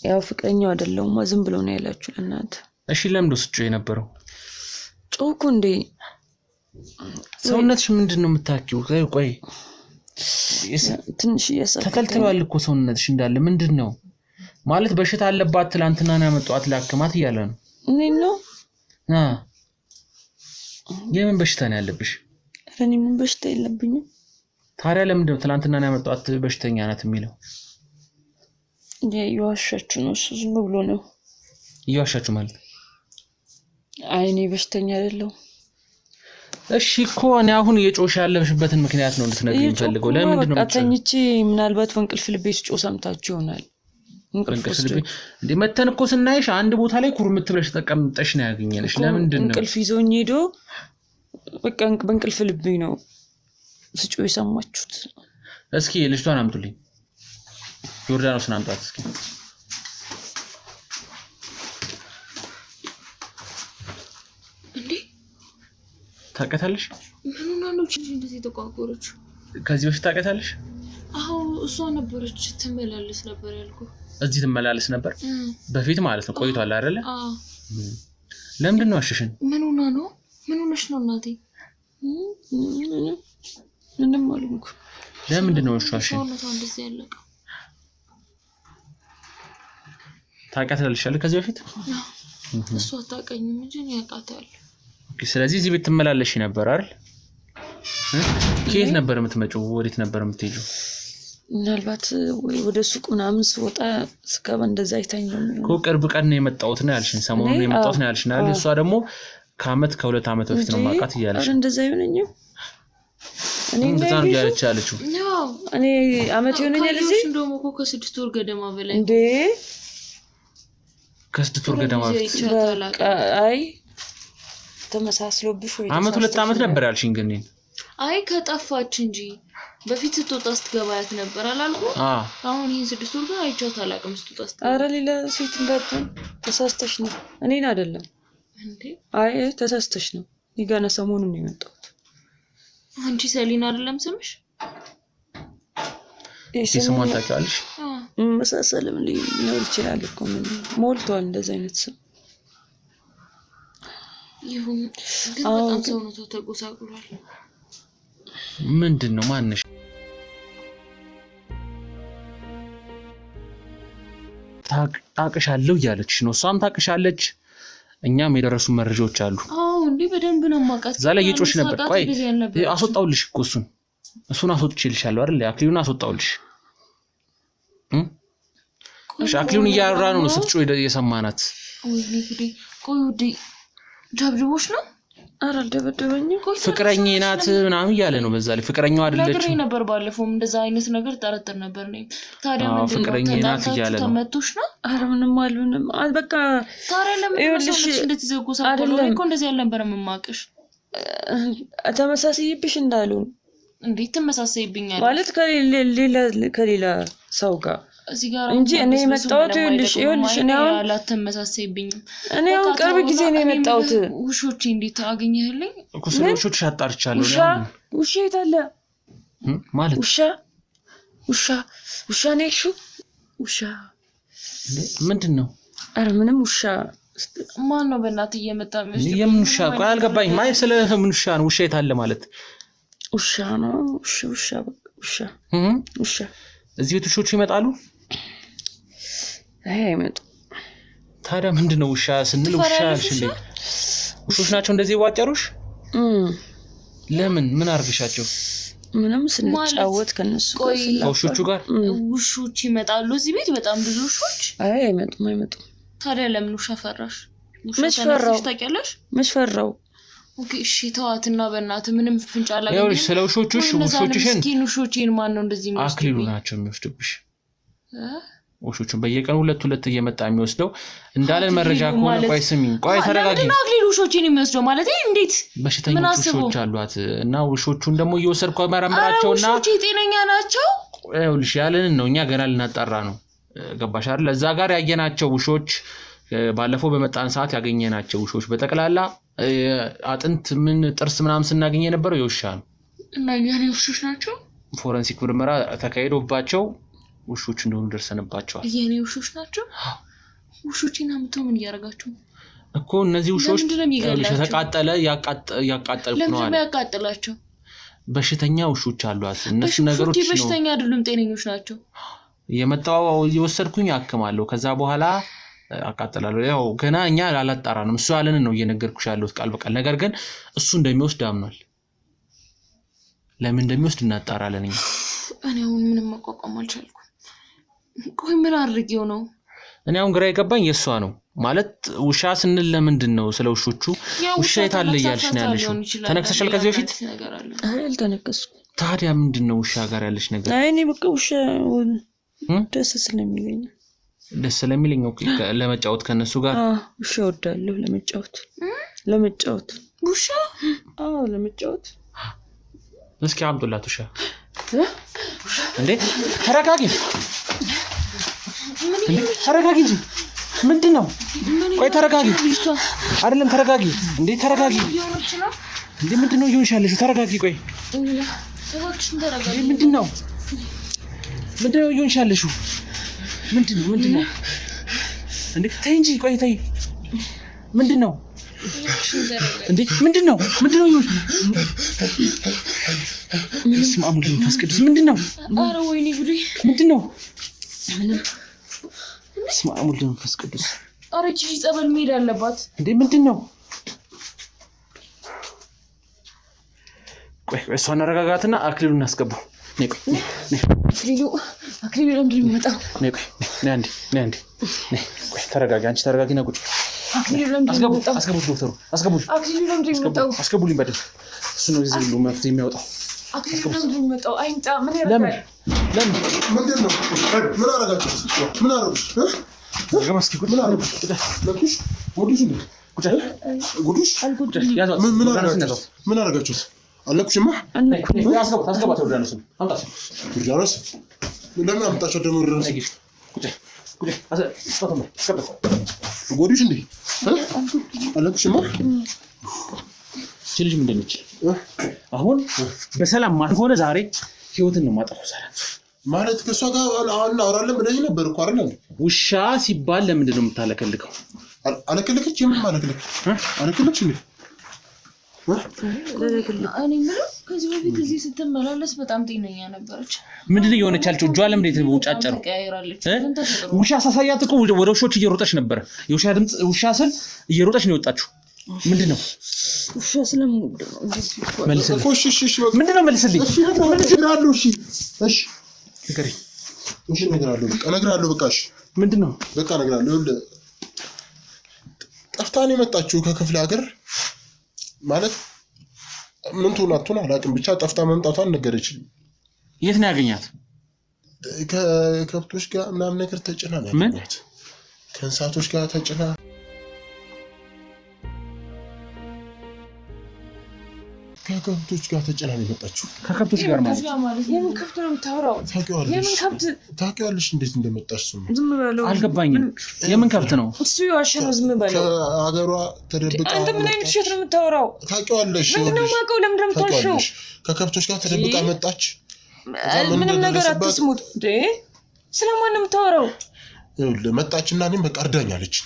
ያው ፍቅረኛው አይደለውማ ዝም ብሎ ነው ያላችሁ ለእናንተ። እሺ ለምንድን ነው ስጮህ የነበረው? ጮኩ እንዴ? ሰውነትሽ ምንድን ነው የምታኪው? ቆይ ትንሽ እያሳከከኝ ተከልክሏል እኮ ሰውነትሽ እንዳለ። ምንድን ነው ማለት? በሽታ አለባት ትላንትና ነው ያመጣኋት ላክማት እያለ ነው። እኔ ነው የምን በሽታ ነው ያለብሽ? እኔ ምን በሽታ የለብኝም። ታዲያ ለምንድን ነው ትላንትና ነው ያመጣኋት በሽተኛ ናት የሚለው? እየዋሻችሁ ነው። እሱ ዝም ብሎ ነው። እየዋሻችሁ ማለት? አይ እኔ በሽተኛ አይደለሁም። እሺ እኮ እኔ አሁን እየጮሽ ያለሽበትን ምክንያት ነው እንድትነግሪኝ የምፈልገው። ለምንድን ነው ተኝቼ ምናልባት በእንቅልፍ ልቤ ስጮህ ሰምታችሁ ይሆናል። እንቅልፍ ልቤ እንዴ መተን እኮ ስናይሽ አንድ ቦታ ላይ ኩርምት ብለሽ ተቀምጠሽ ነው ያገኘንሽ። ለምንድን ነው እንቅልፍ ይዞኝ ሄዶ በቃ በእንቅልፍ ልቤ ነው ስጮህ የሰማችሁት? እስኪ ልጅቷን አምጡልኝ። ዮርዳኖስን አምጣት እስኪ። እንዴ ታውቂያታለሽ? ምን ሆና ነው እንደዚህ የተቋቆረችው? ከዚህ በፊት ታውቂያታለሽ? አዎ እሷ ነበረች ትመላለስ ነበር ያልኩ። እዚህ ትመላለስ ነበር በፊት ማለት ነው። ቆይቷል አይደለ? አዎ። ለምንድን ነው አሽሽን? ምን ሆና ነው? ምን ሆነሽ ነው እናቴ? ምንም አልኩ። ለምንድን ነው አሽሽን? ሰውነቷ እንደዚህ ያለቀ? ታውቂያታለሽ አይደል ከዚህ በፊት? እሷ አታውቀኝም እንጂ እኔ አውቃታለሁ። ኦኬ። ስለዚህ እዚህ ቤት ትመላለሽ ነበር አይደል? ከየት ነበር የምትመጪው? ወዴት ነበር የምትሄጂው? ምናልባት ወደ ሱቅ ምናምን ስወጣ ስገባ እንደዛ አይታኝ ነው የሚሆነው። እኮ ቅርብ ቀን ነው የመጣሁት ነው ያልሽኝ። ሰሞኑን ነው የመጣሁት ነው ያልሽኝ አይደል? እሷ ደግሞ ከአመት ከሁለት አመት በፊት ነው ማውቃት እያለሽ። አረ እንደዛ ይሆነኛል። እኔ እንደዛ ነው ያለች ያለችው። እኔ አመት ይሆነኛል እዚህ እንደውም እኮ ከ6 ወር ገደማ በላይ እንዴ። ከ6 ወር ገደማ አይ ተመሳስሎብሽ ወይ? አመት ሁለት አመት ነበር ያልሽኝ ግን አይ ከጠፋች እንጂ በፊት ስትወጣ ስትገባያት ነበር አላልኩ? አሁን ይሄን 6 ወር ግን አይቻት አላውቅም ስትወጣ ስትገባ። አረ ሌላ ሴት እንዳትሆን ተሳስተሽ ነው። እኔን አይደለም እንዴ? አይ ተሳስተሽ ነው። ይጋና ሰሞኑን ነው የመጣሁት። አንቺ ሰሊና አይደለም ስምሽ? ስሟን ታውቂዋለሽ? መሳሰልም ሊኖር ይችላል እኮ ምን ሞልቷል እንደዚህ አይነት ስም። ይሁን ግን በጣም ሰውነቷ ተጎሳቁሏል። ምንድን ነው ማንሽ? ታውቅሻለሁ እያለች ነው። እሷም ታውቅሻለች። እኛም የደረሱ መረጃዎች አሉ። አዎ እንዴ በደንብ ነው የማውቃት። እዛ ላይ እየጮሽ ነበር። ቆይ አስወጣውልሽ እኮ እሱን አስወጥቼልሻለሁ አይደል? አክሊሉን አስወጣውልሽ። እሺ አክሊሉን እያወራ ነው ስትጮህ የሰማናት። ወይኔ ጉዴ! ቆይ ውዴ ደብድቦሽ ነው? ኧረ አልደበደበኝም። ፍቅረኛዬ ናት ምናምን እያለ ነው። በዛ ላይ ፍቅረኛው አይደለች ነግሬኝ ነበር ባለፈውም እንደዛ አይነት ነገር ጠረጥር ነበር ነኝ። ታዲያ ምንድን ነው ፍቅረኛዬ ናት እያለ ነው። ተመቶሽ ነው? ኧረ ምንም አልሆንም። በቃ ታዲያ ለምን ሰውነትሽ እንደዚህ ዘጎሳቆለ? እኮ እንደዚህ አልነበረም የማውቅሽ። ተመሳሳይብሽ እንዳልሆን። እንዴት ትመሳሳይብኛለሽ? ማለት ከሌላ ሰው ጋር እዚህ ጋር እንጂ እኔ የመጣሁት ይኸውልሽ እኔ አሁን አላተመሳሳይብኝም። እኔ አሁን ቅርብ ጊዜ ነው የመጣሁት። ውሾች እንዴት አገኘህልኝ? እኮ ስለ ውሾች አጣርቻለሁ። ውሻ የት አለ ማለት? ውሻ ነው ያልሽው? ውሻ ምንድን ነው? ኧረ ምንም ውሻ። ማን ነው በእናትህ እየመጣ የምን ውሻ? ቆይ አልገባኝም። ማይ ስለ ምን ውሻ ነው? ውሻ የት አለ ማለት? ውሻ ነው ውሻ። እዚህ ቤት ውሾች ይመጣሉ? አይ አይመጡም። ታዲያ ምንድነው ውሻ ስንል? ውሻ አልሽልኝ። ውሾች ናቸው እንደዚህ ዋጨሩሽ? ለምን? ምን አርግሻቸው? ምንም ስንጫወት ከነሱ ከውሾቹ ጋር ውሾች ይመጣሉ እዚህ ቤት? በጣም ብዙ ውሾች? አይ አይመጡም። ታዲያ ለምን ውሻ ፈራሽ? ውሻ ተነስተሽ ታውቂያለሽ? መች ፈራው? ኦኬ እሺ ተዋትና በእናትህ ምንም ፍንጫ አላገኘም። ይኸውልሽ ስለ ውሾችሽን ምስኪን ውሾቼን ማን ነው እንደዚህ የሚወስድብኝ? አክሊሉ ናቸው የሚወስድብሽ። ውሾቹን በየቀኑ ሁለት እየመጣ የሚወስደው እንዳለን መረጃ ከሆነ ቆይ ስሚኝ ቆይ ተረጋጊ ለምን አክሊሉ ውሾችን የሚወስደው ማለት እንዴት በሽተኞች ውሾች አሏት እና ውሾቹን ደግሞ እየወሰድኩ መራመራቸውና ውሾቹ ጤነኛ ናቸው ይኸውልሽ ያለንን ነው እኛ ገና ልናጣራ ነው ገባሽ አይደል ለዛ ጋር ያየናቸው ውሾች ባለፈው በመጣን ሰዓት ያገኘናቸው ውሾች በተቀላላ አጥንት ምን ጥርስ ምናምን ስናገኝ የነበረው የውሻ ነው እና ያኔ ውሾች ናቸው ፎረንሲክ ምርመራ ተካሂዶባቸው ውሾች እንደሆኑ ደርሰንባቸዋል የኔ ውሾች ናቸው ውሾችና ምተው ምን ያረጋችሁ እኮ እነዚህ ውሾች ተቃጠለ ያቃጠልኩ ነው ለምን ያቃጠላቸው በሽተኛ ውሾች አሏት እነሱ ነገሮች ነው በሽተኛ አይደሉም ጤነኞች ናቸው የመጣው እየወሰድኩኝ አከማለሁ ከዛ በኋላ አቃጠላለሁ ያው ገና እኛ አላጣራንም እሱ ያለንን ነው እየነገርኩሽ ያለሁት ቃል በቃል ነገር ግን እሱ እንደሚወስድ አምኗል ለምን እንደሚወስድ እናጣራለን እኔ አሁን ምንም መቋቋም አልቻልኩም ቆይ ምን አድርጌው ነው እኔ አሁን ግራ የገባኝ የሷ ነው ማለት ውሻ ስንል ለምንድን ነው ስለ ውሾቹ ውሻ የታለ ያልሽ ነው ያለሽው ተነክሰሻል ከዚህ በፊት አልተነከስኩም ታዲያ ምንድነው ውሻ ጋር ያለሽ ነገር አይ እኔ በቃ ውሻ ደስ ስለሚለኝ ኦኬ ለመጫወት ከነሱ ጋር ውሻ ወዳለሁ ለመጫወት ውሻ ለመጫወት እስኪ አምጡላት ውሻ እንዴ ተረጋጊ እንጂ ምንድነው ቆይ ተረጋጊ አይደለም ተረጋጊ እንዴ ተረጋጊ እንዴ ምንድነው ይሆንሻለሽ ተረጋጊ ቆይ ምንድነው ይሆንሻለሽ ምንድነው እንዴ ተይ እንጂ ቆይ ተይ ምንድነው እንዴ ምንድነው ይሆንሽ እስማ አሙሉ ፈስቅዱስ ምንድነው አረ ወይኔ ጉዴ ምንድነው እስማ አሙሉ ፈስቅዱስ አረ እቺ ጸበል መሄድ አለባት እንዴ ምንድነው ቆይ እሷን አረጋጋትና አክሊሉን እናስገባው ነይ አክሊሉ ለምንድን ነው የሚመጣው ነይ አንዴ ቆይ ተረጋጊ አንቺ ተረጋጊና ቁጭ አክሊሉ ለምንድን ነው የሚመጣው አስገቡት ዶክተሩ አስገቡት አክሊሉ ለምንድን ነው የሚመጣው አስገቡልኝ በደንብ እሱ ነው እዚህ ሁሉ መፍትሄ የሚያወጣው አክሊሉ ለምንድን ነው የሚመጣው አይምጣ ምን ያደርጋል ምንድነው ምን አረጋችሁ ምን አረጉ ገማስኪ ቁጭ ምን አረጉ ለኩሽ ጉዱሽ ያዛው ምን አረጋችሁ አለኩሽማ አስገባት ወዳነሱ አምጣሽ ዮርዳኖስ ለምን አምጣቸው ደሞ ዮርዳኖስ ቁጭ አስገባት ጉዱሽ እንዴ አለኩሽማ ልጅ ምንድን ነች አሁን በሰላም ማልሆነ ዛሬ ህይወትን ነው ማጠፋው ሰላም ማለት ከሷ ጋር አወራለን ብለኝ ነበር እኮ አይደል ውሻ ሲባል ለምንድን ነው የምታለከልከው አለከለከች ምን ማለከለክ አለከለች እንዴ እኔ ምንም ከዚህ በፊት እዚህ ስትመላለስ በጣም ጤነኛ ነበረች ምንድነው የሆነች አልችው እጇ ለምን እንዴት ውጫጨረው ውሻ ሳሳያት እኮ ወደ ውሾች እየሮጠች ነበር የውሻ ድምጽ ውሻ ስል እየሮጠች ነው የወጣችው ምንድነው ውሻ ስለምወድ ነው መልስልኝ እሺ ምንድነው መልስልኝ እነግራለሁ እሺ ንገረኝ እሺ እነግራለሁ በቃ እሺ ምንድነው በቃ እነግራለሁ ጠፍታን የመጣችው ከክፍለ ሀገር ማለት ምን ትሆናቱን አላውቅም ብቻ ጠፍታ መምጣቷን ነገረችኝ የት ነው ያገኛት ከከብቶች ጋር ምናምን ነገር ተጭና ነው ያገኛት ከእንስሳቶች ጋር ተጭና ከከብቶች ጋር ተጭና ነው የመጣችው ከከብቶች ጋር ማለት የምን ከብት ነው የምታወራው የምን ከብት ታውቂዋለሽ እንዴት እንደመጣች ዝም በለው አልገባኝም የምን ከብት ነው እሱ ያሸነው ዝም በለው ከሀገሯ ተደብቃ አንተ ምን አይነት ሽት ነው የምታወራው ታውቂዋለሽ ምንድነው ማውቀው ለምንድን ነው የምታወራው ከከብቶች ጋር ተደብቃ መጣች ምንም ነገር አትስሙት እንዴ ስለማን ነው የምታወራው ይኸውልህ መጣችና እኔም በቃ እርዳኛለች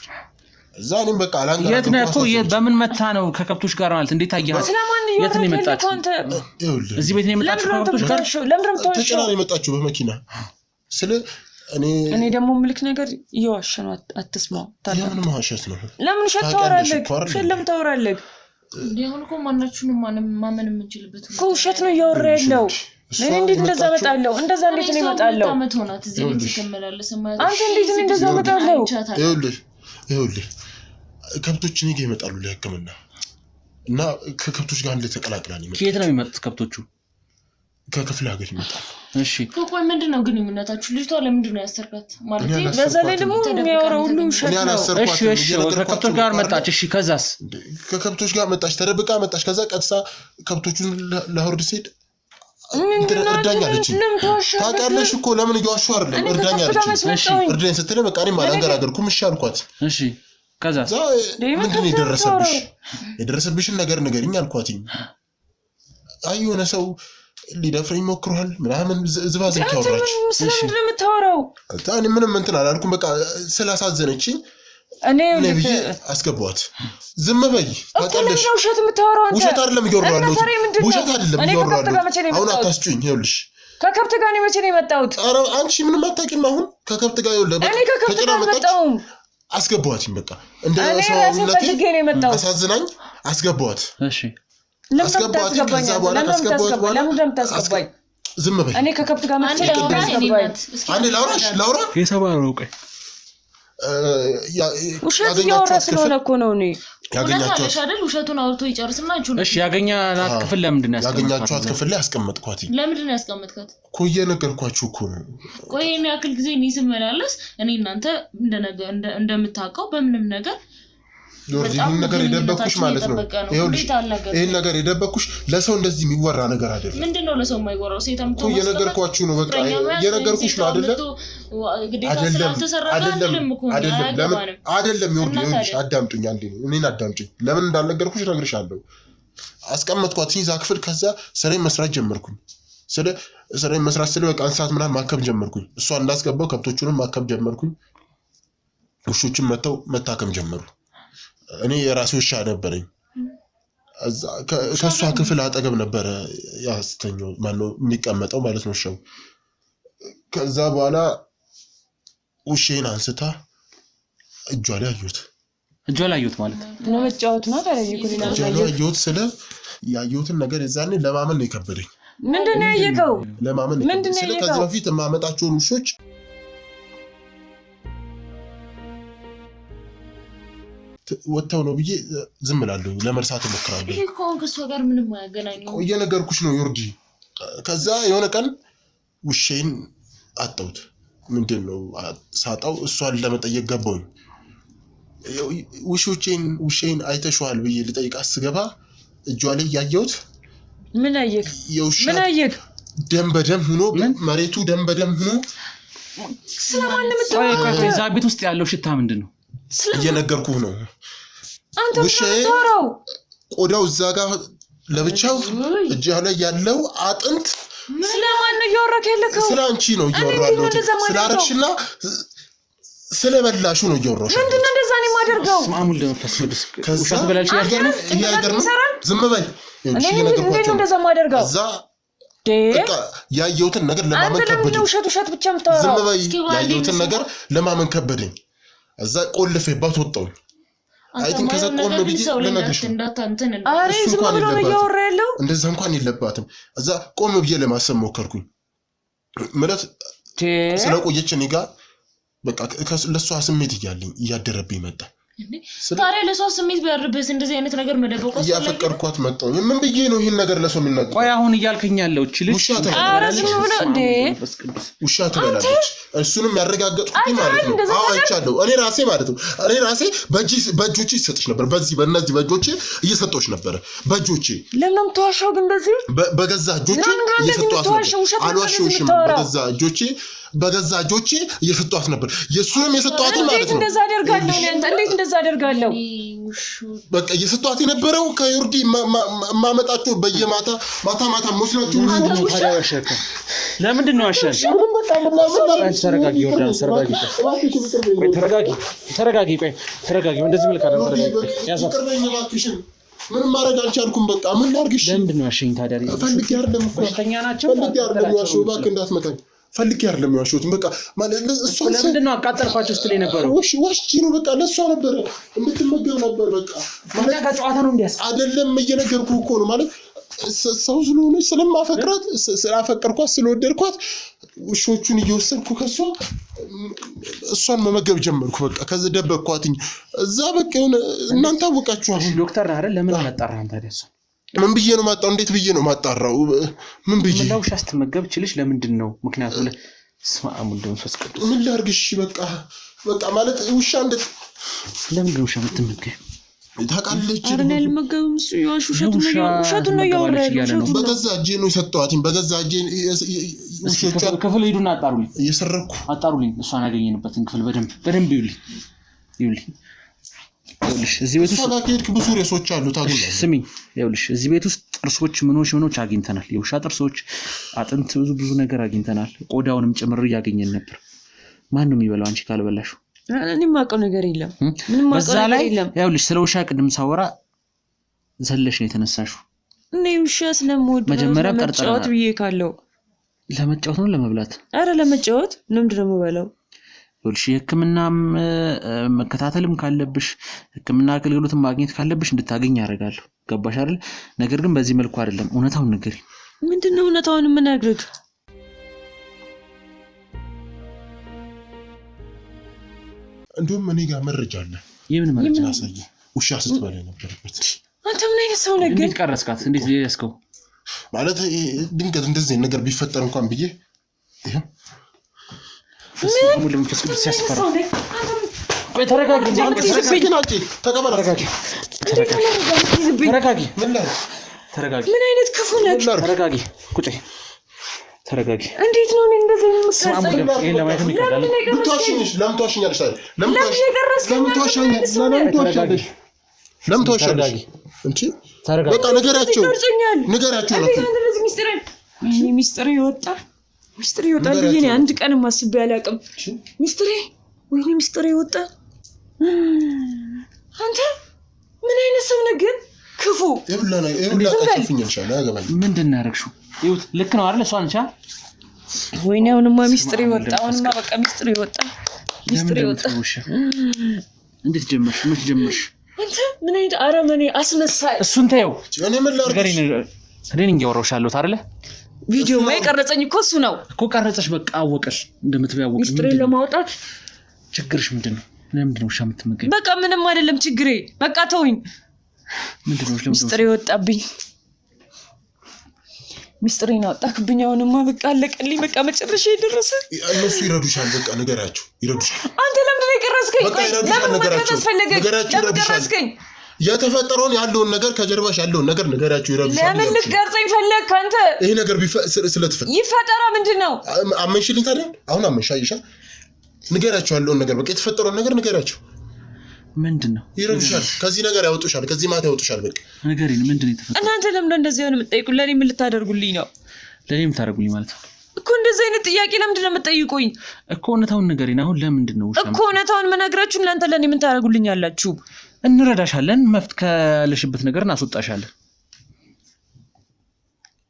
እዛ እኔም በቃ አላንጋ የት ነው እኮ በምን መታ ነው ከከብቶች ጋር ማለት እንዴት አያት የት ነው የመጣችው ይኸውልህ እዚህ ቤት ነው የመጣችው ከከብቶች ጋር ለምን ነው የምታወራው ተጭና ነው የመጣችው በመኪና እኔ ደግሞ ምልክ ነገር እየዋሸ ነው አትስማው ታዲያ ለምን ማዋሸት ነው ለምን ለምን ታወራለህ እንዴውን እኮ ማናችሁንም ማመን የምንችልበት እኮ ውሸት ነው እያወራ ያለው እኔ እንዴት እንደዛ መጣለው እንደዛ እንዴት ነው መጣለው አመት ሆናት እዚህ ቤት ተመላለሰ ማለት አንተ እንዴት ነው እንደዛ መጣለው ይኸውልህ ከብቶች እኔ ጋር ይመጣሉ ለህክምና እና ከከብቶች ጋር አንድ ተቀላቅላን ይመጣሉ ከየት ነው የሚመጡት ከብቶቹ ከክፍለ ሀገር ይመጣል። እሺ ቆይ ምንድነው ግንኙነታችሁ? ልጅቷ ለምንድን ነው ያሰርካት? ማለት በዛ ላይ ደግሞ የሚያወራው ሁሉ ውሸት ነው። እሺ ከከብቶች ጋር መጣች። እሺ ከዛስ? ከከብቶች ጋር መጣች፣ ተደብቃ መጣች። ከዛ ቀጥታ ከብቶቹን ለሆርድ ሲሄድ እርዳኝ አለችኝ። ታውቂያለሽ እኮ ለምን እየዋሹ አይደለም እርዳኝ አለችኝ። እርዳኝ ስትል በቃ እኔም አላንገራገርኩም እሺ አልኳት። እሺ ከዛስ? ምንድን የደረሰብሽ? የደረሰብሽን ነገር ንገሪኝ አልኳትኝ። አይ የሆነ ሰው ሊደፍረኝ ሞክሯል ምናምን ዝባዝንኪ አወራች። ስለምንድን ነው የምታወራው? እኔ ምንም እንትን አላልኩም። በቃ ስላሳዘነችኝ እኔ ብዬ አስገባኋት። ዝም በይ ታውቂያለሽ። ውሸት የምታወራው አንተ። ውሸት አይደለም እያወራሁ ያለሁት። ውሸት አይደለም እያወራሁ ያለሁት። አሁን አታስጩኝ። ይኸውልሽ ከከብት ጋር መቼ ነው የመጣሁት? ኧረ አንቺ ምንም አታውቂም። አሁን ከከብት ጋር ይኸውልህ እኔ ከከብት ጋር አልመጣሁም። አስገባኋትኝ። በቃ እንደ ሰውነቴ አሳዝናኝ አስገባኋት። እሺ አስገባኋት። ከዛ በኋላ ካስገባኋት በኋላ ዝም በይ። እኔ ከከብት ጋር መቼ ነው ያስገባኝ? አንዴ ላውራ የሰባረው ቆይ ውሸት እያወራ ስለሆነ እኮ ነው። እኔ ያገኛችኋት አይደል? ውሸቱን አውርቶ ይጨርስና አንቺ እሺ ያገኛናት ክፍል ለምንድን ነው ያገኛችኋት ክፍል ላይ አስቀመጥኳት? ለምንድን ነው ያስቀመጥካት? እኮ እየነገርኳችሁ እኮ ነው። ቆይ እኔ ያክል ጊዜ እኔ ስመላለስ እኔ እናንተ እንደምታውቀው በምንም ነገር ይሄን ነገር የደበኩሽ ማለት ነው። ይሄን ነገር የደበኩሽ ለሰው እንደዚህ የሚወራ ነገር አይደለም። ምንድነው ለሰው የማይወራው? ሴታም እኮ እየነገርኳችሁ ነው። በቃ እየነገርኩሽ ነው አይደለ? አይደለም ይኸውልሽ አዳምጡኝ አንዴ ነው። እኔን አዳምጡኝ። ለምን እንዳልነገርኩሽ እነግርሻለሁ። አስቀመጥኳት እዛ ክፍል። ከዛ ስራዬን መስራት ጀመርኩኝ። ስራዬን መስራት ስለ በቃ እንስሳት ምናምን ማከም ጀመርኩኝ። እሷ እንዳስገባው ከብቶቹንም ማከም ጀመርኩኝ። ውሾችን መተው መታከም ጀመሩ። እኔ የራሴ ውሻ ነበረኝ። ከሷ ክፍል አጠገብ ነበረ ያስተኛው ማነው የሚቀመጠው ማለት ነው ውሻው። ከዛ በኋላ ውሼን አንስታ እጇ ላይ አየሁት። እጇ ላይ አየሁት ማለት ነው መጫወት ነው ታዲያ። እጇ ላይ አየሁት ስለ ያየሁትን ነገር የዛኔ ለማመን ነው የከበደኝ። ምንድነው ያየከው? ለማመን ነው የከበደኝ። ስለ ከዚህ በፊት የማመጣቸውን ውሾች ወጣው ነው ብዬ ዝም እላለሁ፣ ለመርሳት እሞክራለሁ። ይሄ እኮ ከሷ ጋር ምንም አያገናኘው። ቆየ ነገርኩሽ ነው ዮርዲ። ከዛ የሆነ ቀን ውሼን አጣሁት። ምንድነው ሳጣው እሷን ለመጠየቅ ገባሁኝ። ውሼን አይተሽዋል ብዬ ልጠይቃት ስገባ እጇ ላይ ያየሁት ምን አየክ? ምን አየክ? ደም በደም ሆኖ መሬቱ ደም በደም ሆኖ ስለማን ነው የምታወራው? እዛ ቤት ውስጥ ያለው ሽታ ምንድነው? እየነገርኩህ ነው። አንተ ምታወራው ቆዳው እዛ ጋር ለብቻው እጅ ላይ ያለው አጥንት ስለማን ነው እያወራክ ያለከው? ስለ አንቺ ነው እያወራለሁ። ስላረክሽና ስለበላሹ ነው እያወራሽ። ምንድነው እንደዛ ነው የማደርገው? ማሙል ደምፈስ ወድስ ከዛ ይሄ አይገርም። ዝም በይ። እኔ እንዴት እንደዛ የማደርገው? እዛ በቃ ያየሁትን ነገር ለማመን ከበደኝ። ውሸት ብቻ የምታወራው። ዝም በይ። ያየሁትን ነገር ለማመን ከበደኝ። እዛ ቆልፌባት ወጣሁ። አይቲን ከዛ ቆም ብዬ ለነገርሽ አሬ ዝም ብሎ ነው እያወራ ያለው። እንደዛ እንኳን የለባትም። እዛ ቆም ብዬ ለማሰብ ሞከርኩኝ። ማለት ስለቆየች እኔ ጋር በቃ ለሷ ስሜት እያደረብኝ መጣ። ታዲያ ለሷ ስሜት ቢያድርብስ እንደዚህ አይነት ነገር መደበቅ ወሰለ። ያፈቀርኳት መጣው። ምን ብዬ ነው ይሄን ነገር ለሰው የሚናገረው? ቆይ አሁን እያልከኝ ያለው እቺ ልጅ ውሻ ትበላለች። እሱንም ያረጋገጥኩት ማለት ነው። አዎ አይቻለሁ። እኔ ራሴ ማለት ነው። እኔ ራሴ በእጆቼ ይሰጥሽ ነበር። በእነዚህ በእጆቼ እየሰጠሁሽ ነበር። በእጆቼ ለምን ተዋሻው? ግን እንደዚህ በገዛ እጆቼ እየሰጠኋት ነበር። አልዋሽሽም። በገዛ እጆቼ እየሰጠኋት ነበር። የሱንም የሰጠኋት ማለት ነው። እንደዛ አደርጋለሁ። እንዴት እንደዛ አደርጋለሁ? በቃ እየሰጠኋት የነበረው ከዮርዲ ማመጣቸው በየማታ ማታ ሞስላችሁ ለምንድን ነው አሻሽ? ተረጋጊ ዮርዳኖስ፣ ተረጋጊ። እንደዚህ መልካም ተረጋጊ። ያዛት ምንም ማድረግ አልቻልኩም። በቃ ምን ላድርግሽ? ለምንድን ነው አሸኝ ታዲያ? ፈልጌ አይደለም እኮ በሽተኛ ናቸው። ፈልጌ አይደለም ያሽው፣ እባክህ እንዳትመታኝ። ፈልጌ አይደለም ያሽውት። በቃ ማለት እሷ ለምንድን ነው አቃጠልኳቸው ስትል የነበረው? ወሽቺ ነው በቃ ለሷ ነበር እንድትመገብ ነበር። በቃ ማለት ከጨዋታ ነው እንዲያስ አይደለም እየነገርኩህ እኮ ነው። ማለት ሰው ስለሆነች ስላፈቀርኳት ስለወደድኳት ውሾቹን እየወሰድኩ ከሷ እሷን መመገብ ጀመርኩ። በቃ ከዛ ደበቅኳትኝ። እዛ በቃ የሆነ እናንተ አወቃችሁ። ዶክተር ነህ አይደል? ለምን አላጣራህም ታዲያ? እሷ ምን ብዬ ነው ማጣው? እንዴት ብዬ ነው ማጣራው? ምን ብዬ ምን ለውሻ ስትመገብ ችልሽ ለምንድን ነው? ምክንያቱም ስማሙ እንደምፈስ ቅዱስ ምን ላርግሽ? በቃ ማለት ውሻ እንደ ለምን ውሻ የምትመገብ ታውቃለች? አረና ልመገብም እሱ ይዋሽ ውሸቱን ነው ያወራው። በገዛ እጄ ነው የሰጠኋትኝ። በገዛ እጄ ውሾቿን ክፍል ሄዱና አጣሩልኝ። እየሰረኩ አጣሩልኝ። እሷን ያገኘንበትን ክፍል በደንብ ይውልኝ። ይኸውልሽ እዚህ ቤት ውስጥ ታጋኬት ብዙ ሬሶች አሉ ታገኛለሽ። ስሚኝ ይኸውልሽ እዚህ ቤት ውስጥ ጥርሶች ምኖች አግኝተናል። የውሻ ጥርሶች፣ አጥንት፣ ብዙ ነገር አግኝተናል። ቆዳውንም ጭምር ያገኘን ነበር። ማን ነው የሚበላው አንቺ ካልበላሽው? እኔ ማውቀው ነገር የለም። ምንም ማውቀው ነገር የለም። ይኸውልሽ ስለ ውሻ ቅድም ሳወራ ዘለሽ ነው የተነሳሽው። እኔ ውሻ ስለምወድ መጀመሪያ ለመጫወት ብዬ ካለው ለመጫወት ነው ለመብላት? አረ ለመጫወት ምንድን ነው የምበላው? ይኸውልሽ የሕክምና መከታተልም ካለብሽ ሕክምና አገልግሎትን ማግኘት ካለብሽ እንድታገኝ ያደርጋለሁ። ገባሽ አይደል? ነገር ግን በዚህ መልኩ አይደለም። እውነታውን ንገሪ። ምንድነው እውነታውን የምነግርህ? እንደውም እኔ ጋር መረጃ አለ። የምን መረጃ? አሳየ። ውሻ ስትበላ ነበርበት። አንተ ምን አይነት ሰው ነህ? እንዴት ቀረስካት? እንዴት ያስከው? ማለት ድንገት እንደዚህ ነገር ቢፈጠር እንኳን ብዬ ይሄ ምን ለምፈስ ቅዱስ ሲያስፈራ ቆይ ተረጋጊ። ተረጋጊ። ምን አይነት ክፉ ነህ? ተረጋጊ። ቁጭ ተረጋጊ። እንዴት ነው እንደዚህ የምትሰራው? ይሄን ለማየት ይከብዳል። ለምን ተዋሻለሽ? እንቺ በቃ ነገራቸው ሚስጥር ይወጣ ብዬ እኔ አንድ ቀን ማስቤ አላውቅም። ሚስጥር ይወጣ። አንተ ምን አይነት ሰው ነህ ግን? ክፉ ምንድን ነው ያደረግሽው? ይኸውት ልክ ነው አይደል? እሷን ቻ ወይኔ አሁንማ ሚስጥር ይወጣ። በቃ ሚስጥር ይወጣ። እንዴት ጀመርሽ? መች ጀመርሽ? አንተ ምን አይነት አረመኔ አስመሳይ! እሱን ተይው። እኔ ምን ላድርግሽ? እኔን እያወራሁሻለሁ አይደለ? ቪዲዮ ላይ ቀረጸኝ እኮ እሱ ነው እኮ ቀረጸሽ። በቃ አወቀሽ እንደምትበያወቅ። ሚስጥሬን ለማውጣት ችግርሽ ምንድነው? ለምንድነው ውሻ የምትመገብ? በቃ ምንም አይደለም ችግሬ። በቃ ተውኝ። ምንድነው? ሚስጥሬ ወጣብኝ። ሚስጥሬን አወጣክብኝ። አሁንማ በቃ አለቀልኝ። በቃ መጨረሻ የደረሰ። እነሱ ይረዱሻል። በቃ ነገራቸው ይረዱሻል። አንተ ለምንድን ነው የቀረስከኝ? በቃ ይረዱሻል። ነገራቸው የተፈጠረውን ያለውን ነገር ከጀርባሽ ያለውን ነገር ነገራቸው ይረዱሻል። ለምን ልትቀርጸኝ ፈለግክ አንተ? ይሄ ነገር ስለተፈጠረ ይፈጠራ ምንድን ነው? አመንሽልኝ ታዲያ? አሁን አመንሻይሻ። ንገራቸው ያለውን ነገር በቃ የተፈጠረውን ነገር ንገራቸው። ምንድነው? ይረዱሻል። ከዚህ ነገር ያወጡሻል። ከዚህ ማታ ያወጡሻል። በቃ ንገሪኝ፣ ምንድነው የተፈጠረው? እናንተ ለምን እንደዚህ ሆነ የምትጠይቁኝ? ለኔ ምን ልታደርጉልኝ ነው? ለኔ የምታደርጉልኝ ማለት ነው እኮ። እንደዚህ አይነት ጥያቄ ለምንድን ነው የምትጠይቁኝ እኮ? እውነታውን ንገሪኝ። አሁን ለምንድን ነው እኮ እውነታውን የምነግራችሁ? እናንተ ለኔ ምን ታደርጉልኝ አላችሁ? እንረዳሻለን። መፍት ካለሽበት ነገር እናስወጣሻለን።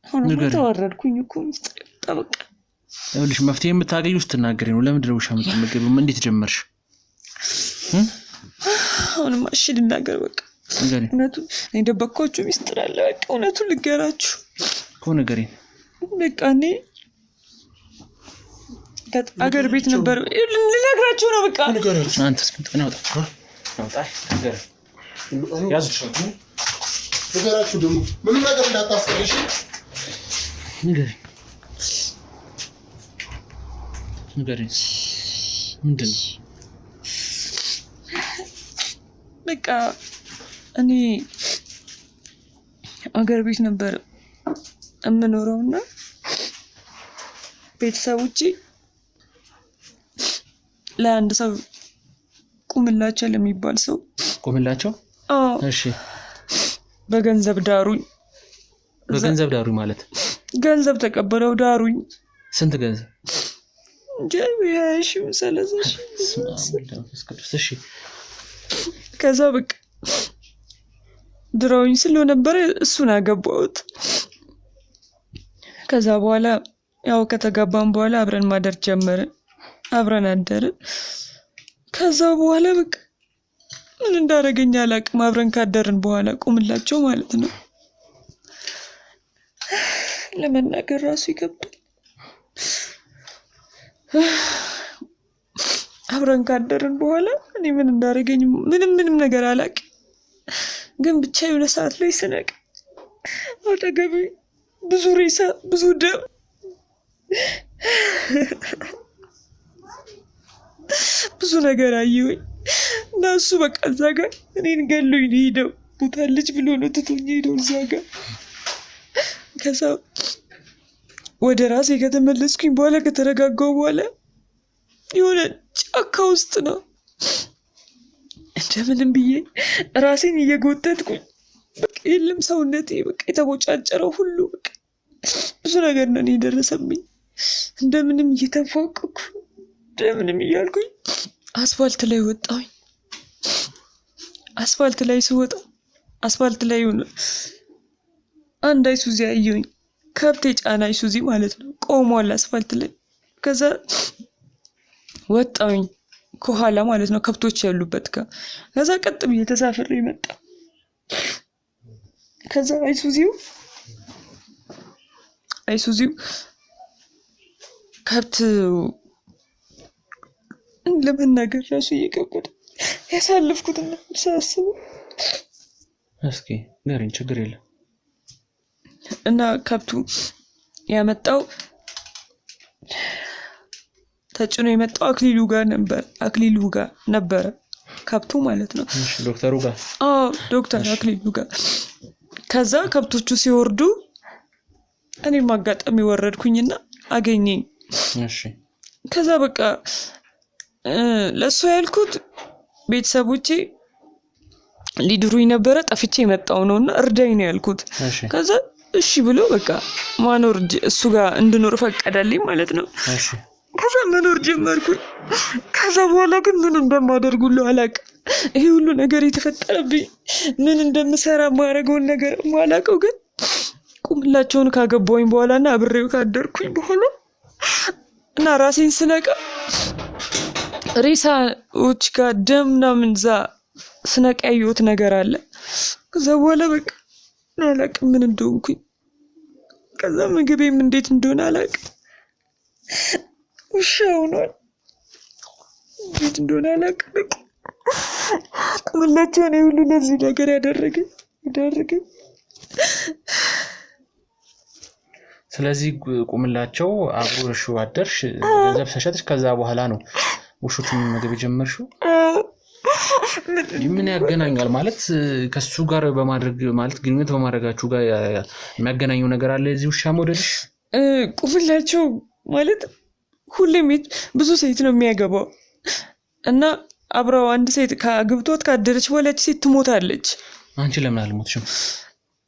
አሁን ተዋረድኩኝ እኮ። በቃ ይኸውልሽ መፍትሄ የምታገኙ ስትናገሪ ነው። ለምንድን ነው ውሻ የምትመገቢው? እንዴት ጀመርሽ? አሁንማ እሺ ልናገር። በቃ እውነቱን የደበቅኳችሁ ሚስጥር አለ። በቃ እውነቱን ልገራችሁ እኮ። ንገሪኝ። በቃ እኔ አገር ቤት ነበር። ልነግራችሁ ነው። በቃ አንተ እስኪ አውጣ ነገር ያዝሽ። ነገራችሁ ደግሞ ምንም ነገር እንዳታስቀርሽ። ንገሪኝ። ምንድን ነው? በቃ እኔ አገር ቤት ነበር የምኖረውና ቤተሰቦቼ ለአንድ ሰው ቁምላቸው ለሚባል ሰው ቁምላቸው? እሺ። በገንዘብ ዳሩኝ። በገንዘብ ዳሩኝ ማለት ገንዘብ ተቀበለው ዳሩኝ። ስንት ገንዘብ? ጀምያሽ ሰለሰሽ። እሺ። ከዛ በቃ ድራውኝ ስለሆነ ነበር እሱን አገባሁት። ከዛ በኋላ ያው ከተጋባን በኋላ አብረን ማደር ጀመርን። አብረን አደርን። ከዛ በኋላ በቃ ምን እንዳደረገኝ አላውቅም። አብረን ካደርን በኋላ ቁምላቸው ማለት ነው። ለመናገር ራሱ ይከብዳል። አብረን ካደርን በኋላ እኔ ምን እንዳደረገኝ ምንም ነገር አላውቅም። ግን ብቻ የሆነ ሰዓት ላይ ስነቅ አጠገቤ ብዙ ሬሳ፣ ብዙ ደም ብዙ ነገር አየሁኝ እና እሱ በቃ እዛ ጋር እኔን ገሎኝ ነው ሄደው። ሞታለች ብሎ ነው ትቶኝ ሄደው እዛ ጋር። ከዛ ወደ ራሴ ከተመለስኩኝ በኋላ ከተረጋጋው በኋላ የሆነ ጫካ ውስጥ ነው እንደምንም ብዬ ራሴን እየጎተትኩኝ በቃ የለም ሰውነቴ በቃ የተቦጫጨረው ሁሉ በቃ ብዙ ነገር ነው የደረሰብኝ። እንደምንም እየተንፏቀኩ እንደምንም እያልኩኝ አስፋልት ላይ ወጣሁኝ። አስፋልት ላይ ስወጣ አስፋልት ላይ ሆነ አንድ አይሱዚ አየሁኝ። ከብት የጫነ አይሱዚ ማለት ነው ቆሟል አስፋልት ላይ። ከዛ ወጣሁኝ ከኋላ ማለት ነው ከብቶች ያሉበት ጋር። ከዛ ቀጥ ብዬ ተሳፍሬ መጣ። ከዛ አይሱዚው ከብት ለመናገር ራሱ እየከበደ ያሳለፍኩትና ሳስበው እስኪ ንገሪኝ፣ ችግር የለም። እና ከብቱ ያመጣው ተጭኖ የመጣው አክሊሉ ጋር ነበረ ከብቱ ማለት ነው። እሺ ዶክተሩ ጋር? አዎ ዶክተር አክሊሉ ጋር። ከዛ ከብቶቹ ሲወርዱ እኔም አጋጣሚ ወረድኩኝና አገኘኝ። እሺ ከዛ በቃ ለሱ ያልኩት ቤተሰቦቼ ሊድሩኝ ነበረ፣ ጠፍቼ የመጣው ነውና እርዳኝ ነው ያልኩት። ከዛ እሺ ብሎ በቃ ማኖር እሱ ጋር እንድኖር ፈቀደልኝ ማለት ነው። እሺ ከዛ መኖር ጀመርኩኝ። ከዛ በኋላ ግን ምን እንደማደርጉሉ አላውቅም። ይሄ ሁሉ ነገር የተፈጠረብኝ ምን እንደምሰራ ማረገውን ነገር ማላውቀው፣ ግን ቁምላቸውን ካገባሁኝ በኋላና አብሬው ካደርኩኝ በኋላ እና ራሴን ስነቃ ሬሳዎች ጋር ደም ምናምን እዛ ስነቃ ያየሁት ነገር አለ። ከዛ በኋላ በቃ አላውቅም ምን እንደሆንኩኝ። ከዛ ምግቤም እንዴት እንደሆነ አላውቅም። ውሻ ሆኗል። እንዴት እንደሆነ አላውቅም። ቁምላቸው ነው ሁሉ ለዚህ ነገር ያደረገኝ። ስለዚህ ቁምላቸው አብሮሽ አደርሽ፣ ገንዘብ ሰሸትሽ። ከዛ በኋላ ነው ውሾቹን መገብ ጀመርሽው። ምን ያገናኛል ማለት ከሱ ጋር በማድረግ ማለት ግንኙነት በማድረጋችሁ ጋር የሚያገናኘው ነገር አለ? እዚህ ውሻ ሞዴልሽ ቁምላቸው ማለት ሁሌም ብዙ ሴት ነው የሚያገባው እና አብረው አንድ ሴት ከግብቶት ካደረች በኋላ ሴት ትሞታለች። አንቺ ለምን አልሞትሽም?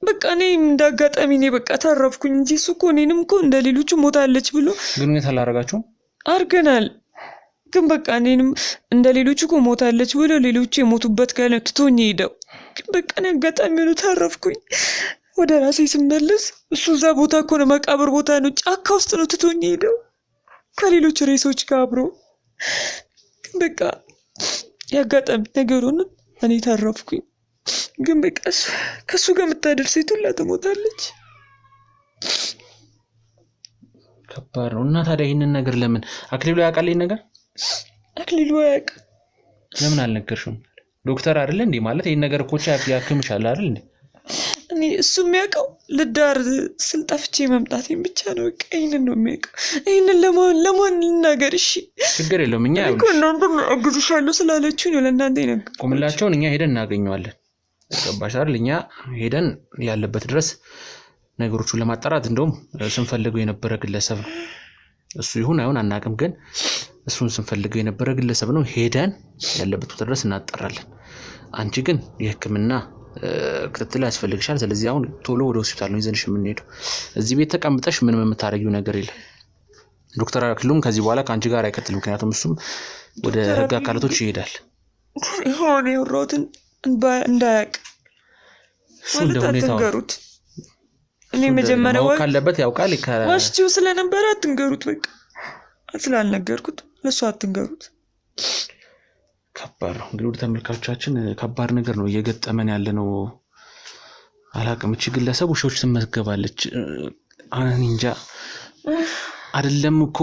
በቃ እኔም እንዳጋጣሚ እኔ በቃ ተረፍኩኝ እንጂ እሱ እኮ እኔንም እኮ እንደሌሎቹ ሞታለች ብሎ ግንኙነት አላረጋችሁም? አርገናል። ግን በቃ እኔንም እንደሌሎቹ እኮ ሞታለች ብሎ ሌሎቹ የሞቱበት ጋር ነው ትቶኝ ሄደው። ግን በቃ እኔ አጋጣሚ ነው ተረፍኩኝ። ወደ ራሴ ስመለስ እሱ እዛ ቦታ እኮ ነው መቃብር ቦታ ነው፣ ጫካ ውስጥ ነው ትቶኝ ሄደው ከሌሎች ሬሶች ጋር አብሮ። ግን በቃ ያጋጣሚ ነገር ሆነ እኔ ተረፍኩኝ። ግን በቃ ከሱ ጋር የምታደር ሴት ሁላ ትሞታለች። ከባድ ነው። እና ታዲያ ይህንን ነገር ለምን አክሊሉ ያውቃል? ይህን ነገር አክሊሉ አያውቅም። ለምን አልነገርሽውም? ዶክተር አይደለ እንዴ? ማለት ይህን ነገር እኮ ያክምሻል አይደል እንዴ? እኔ እሱ የሚያውቀው ልዳር ስል ጠፍቼ መምጣቴን ብቻ ነው። በቃ ይህንን ነው የሚያውቀው። ይህንን ለማን ልናገር? እሺ ችግር የለውም። እኛ እናንተ አግዝሻለሁ ስላለችኝ ነው ለእናንተ ይነግር። ቁምላቸውን እኛ ሄደን እናገኘዋለን። ገባሽ አይደል? እኛ ሄደን ያለበት ድረስ ነገሮቹን ለማጣራት እንደውም ስንፈልገው የነበረ ግለሰብ ነው። እሱ ይሁን አይሁን አናውቅም፣ ግን እሱን ስንፈልገው የነበረ ግለሰብ ነው። ሄደን ያለበት ቦታ ድረስ እናጣራለን። አንቺ ግን የሕክምና ክትትል ያስፈልግሻል። ስለዚህ አሁን ቶሎ ወደ ሆስፒታል ነው ይዘንሽ የምንሄደው። እዚህ ቤት ተቀምጠሽ ምንም የምታረጊው ነገር የለም። ዶክተር አክሊሉም ከዚህ በኋላ ከአንቺ ጋር አይቀጥልም። ምክንያቱም እሱም ወደ ህግ አካላቶች ይሄዳል። ይሆን የወራሁትን እንዳያውቅ ማለት አትንገሩት። እኔ መጀመሪያ ካለበት ያውቃል። ዋሽቲው ስለነበረ አትንገሩት። በቃ ስላልነገርኩት ለሱ አትንገሩት። ከባድ ነው። እንግዲህ ወደ ተመልካቾቻችን ከባድ ነገር ነው እየገጠመን ያለ ነው። አላውቅም። እቺ ግለሰብ ውሾች ትመገባለች። እንጃ አይደለም እኮ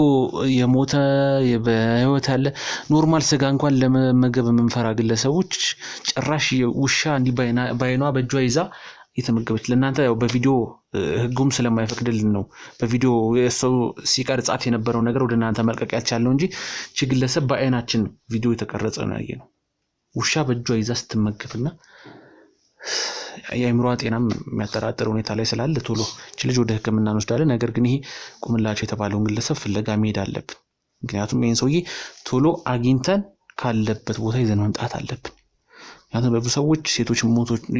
የሞተ በህይወት ያለ ኖርማል ስጋ እንኳን ለመመገብ የምንፈራ ግለሰቦች ጭራሽ ውሻ እንዲህ ባይኗ በእጇ ይዛ የተመገበች ለእናንተ ያው በቪዲዮ ህጉም ስለማይፈቅድልን ነው በቪዲዮ የሰው ሲቀርጻት የነበረው ነገር ወደ እናንተ መልቀቅ ያቻለው እንጂ ግለሰብ በአይናችን ቪዲዮ የተቀረጸ ነው ያየነው። ውሻ በእጇ ይዛ ስትመገብና የአእምሮ ጤናም የሚያጠራጥር ሁኔታ ላይ ስላለ ቶሎ እቺ ልጅ ወደ ህክምና እንወስዳለን። ነገር ግን ይሄ ቁምላቸው የተባለውን ግለሰብ ፍለጋ መሄድ አለብን። ምክንያቱም ይሄን ሰውዬ ቶሎ አግኝተን ካለበት ቦታ ይዘን መምጣት አለብን። ያንተ በብዙ ሰዎች ሴቶች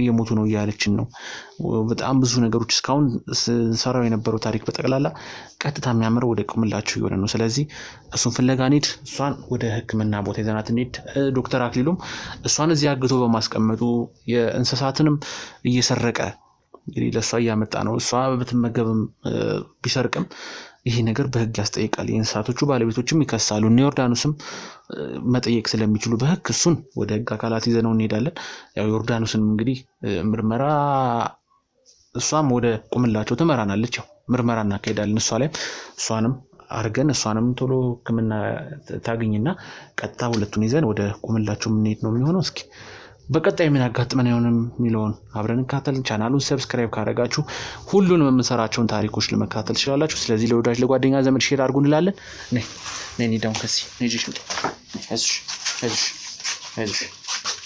የሞቱ ነው ያለችን ነው። በጣም ብዙ ነገሮች እስካሁን ሰራው የነበረው ታሪክ በጠቅላላ ቀጥታ የሚያመረው ወደ ቁምላቸው ይሆነ ነው። ስለዚህ እሱን ፍለጋ እንሂድ። እሷን ወደ ህክምና ቦታ ይዘናት እንሂድ። ዶክተር አክሊሉም እሷን እዚህ አግቶ በማስቀመጡ የእንስሳትንም እየሰረቀ እንግዲህ ለሷ ያመጣ ነው። እሷ በትመገብም ቢሰርቅም ይሄ ነገር በህግ ያስጠይቃል። የእንስሳቶቹ ባለቤቶችም ይከሳሉ። ዮርዳኖስም መጠየቅ ስለሚችሉ በህግ እሱን ወደ ህግ አካላት ይዘነው እንሄዳለን። ያው ዮርዳኖስንም እንግዲህ ምርመራ እሷም ወደ ቁምላቸው ትመራናለች። ያው ምርመራ እናካሄዳለን እሷ ላይ እሷንም አርገን እሷንም ቶሎ ህክምና ታገኝና ቀጥታ ሁለቱን ይዘን ወደ ቁምላቸው እንሄድ ነው የሚሆነው። እስኪ በቀጣይ ምን ያጋጥመን ይሆንም ሚሊዮን አብረን እንካተል። ቻናሉን ሰብስክራይብ ካደረጋችሁ ሁሉንም የምንሰራቸውን ታሪኮች ለመካተል ትችላላችሁ። ስለዚህ ለወዳጅ ለጓደኛ ዘመድ ሼር አድርጉ እንላለን። ነይ ደም ከሲ ነይ ጂሽ አይዞሽ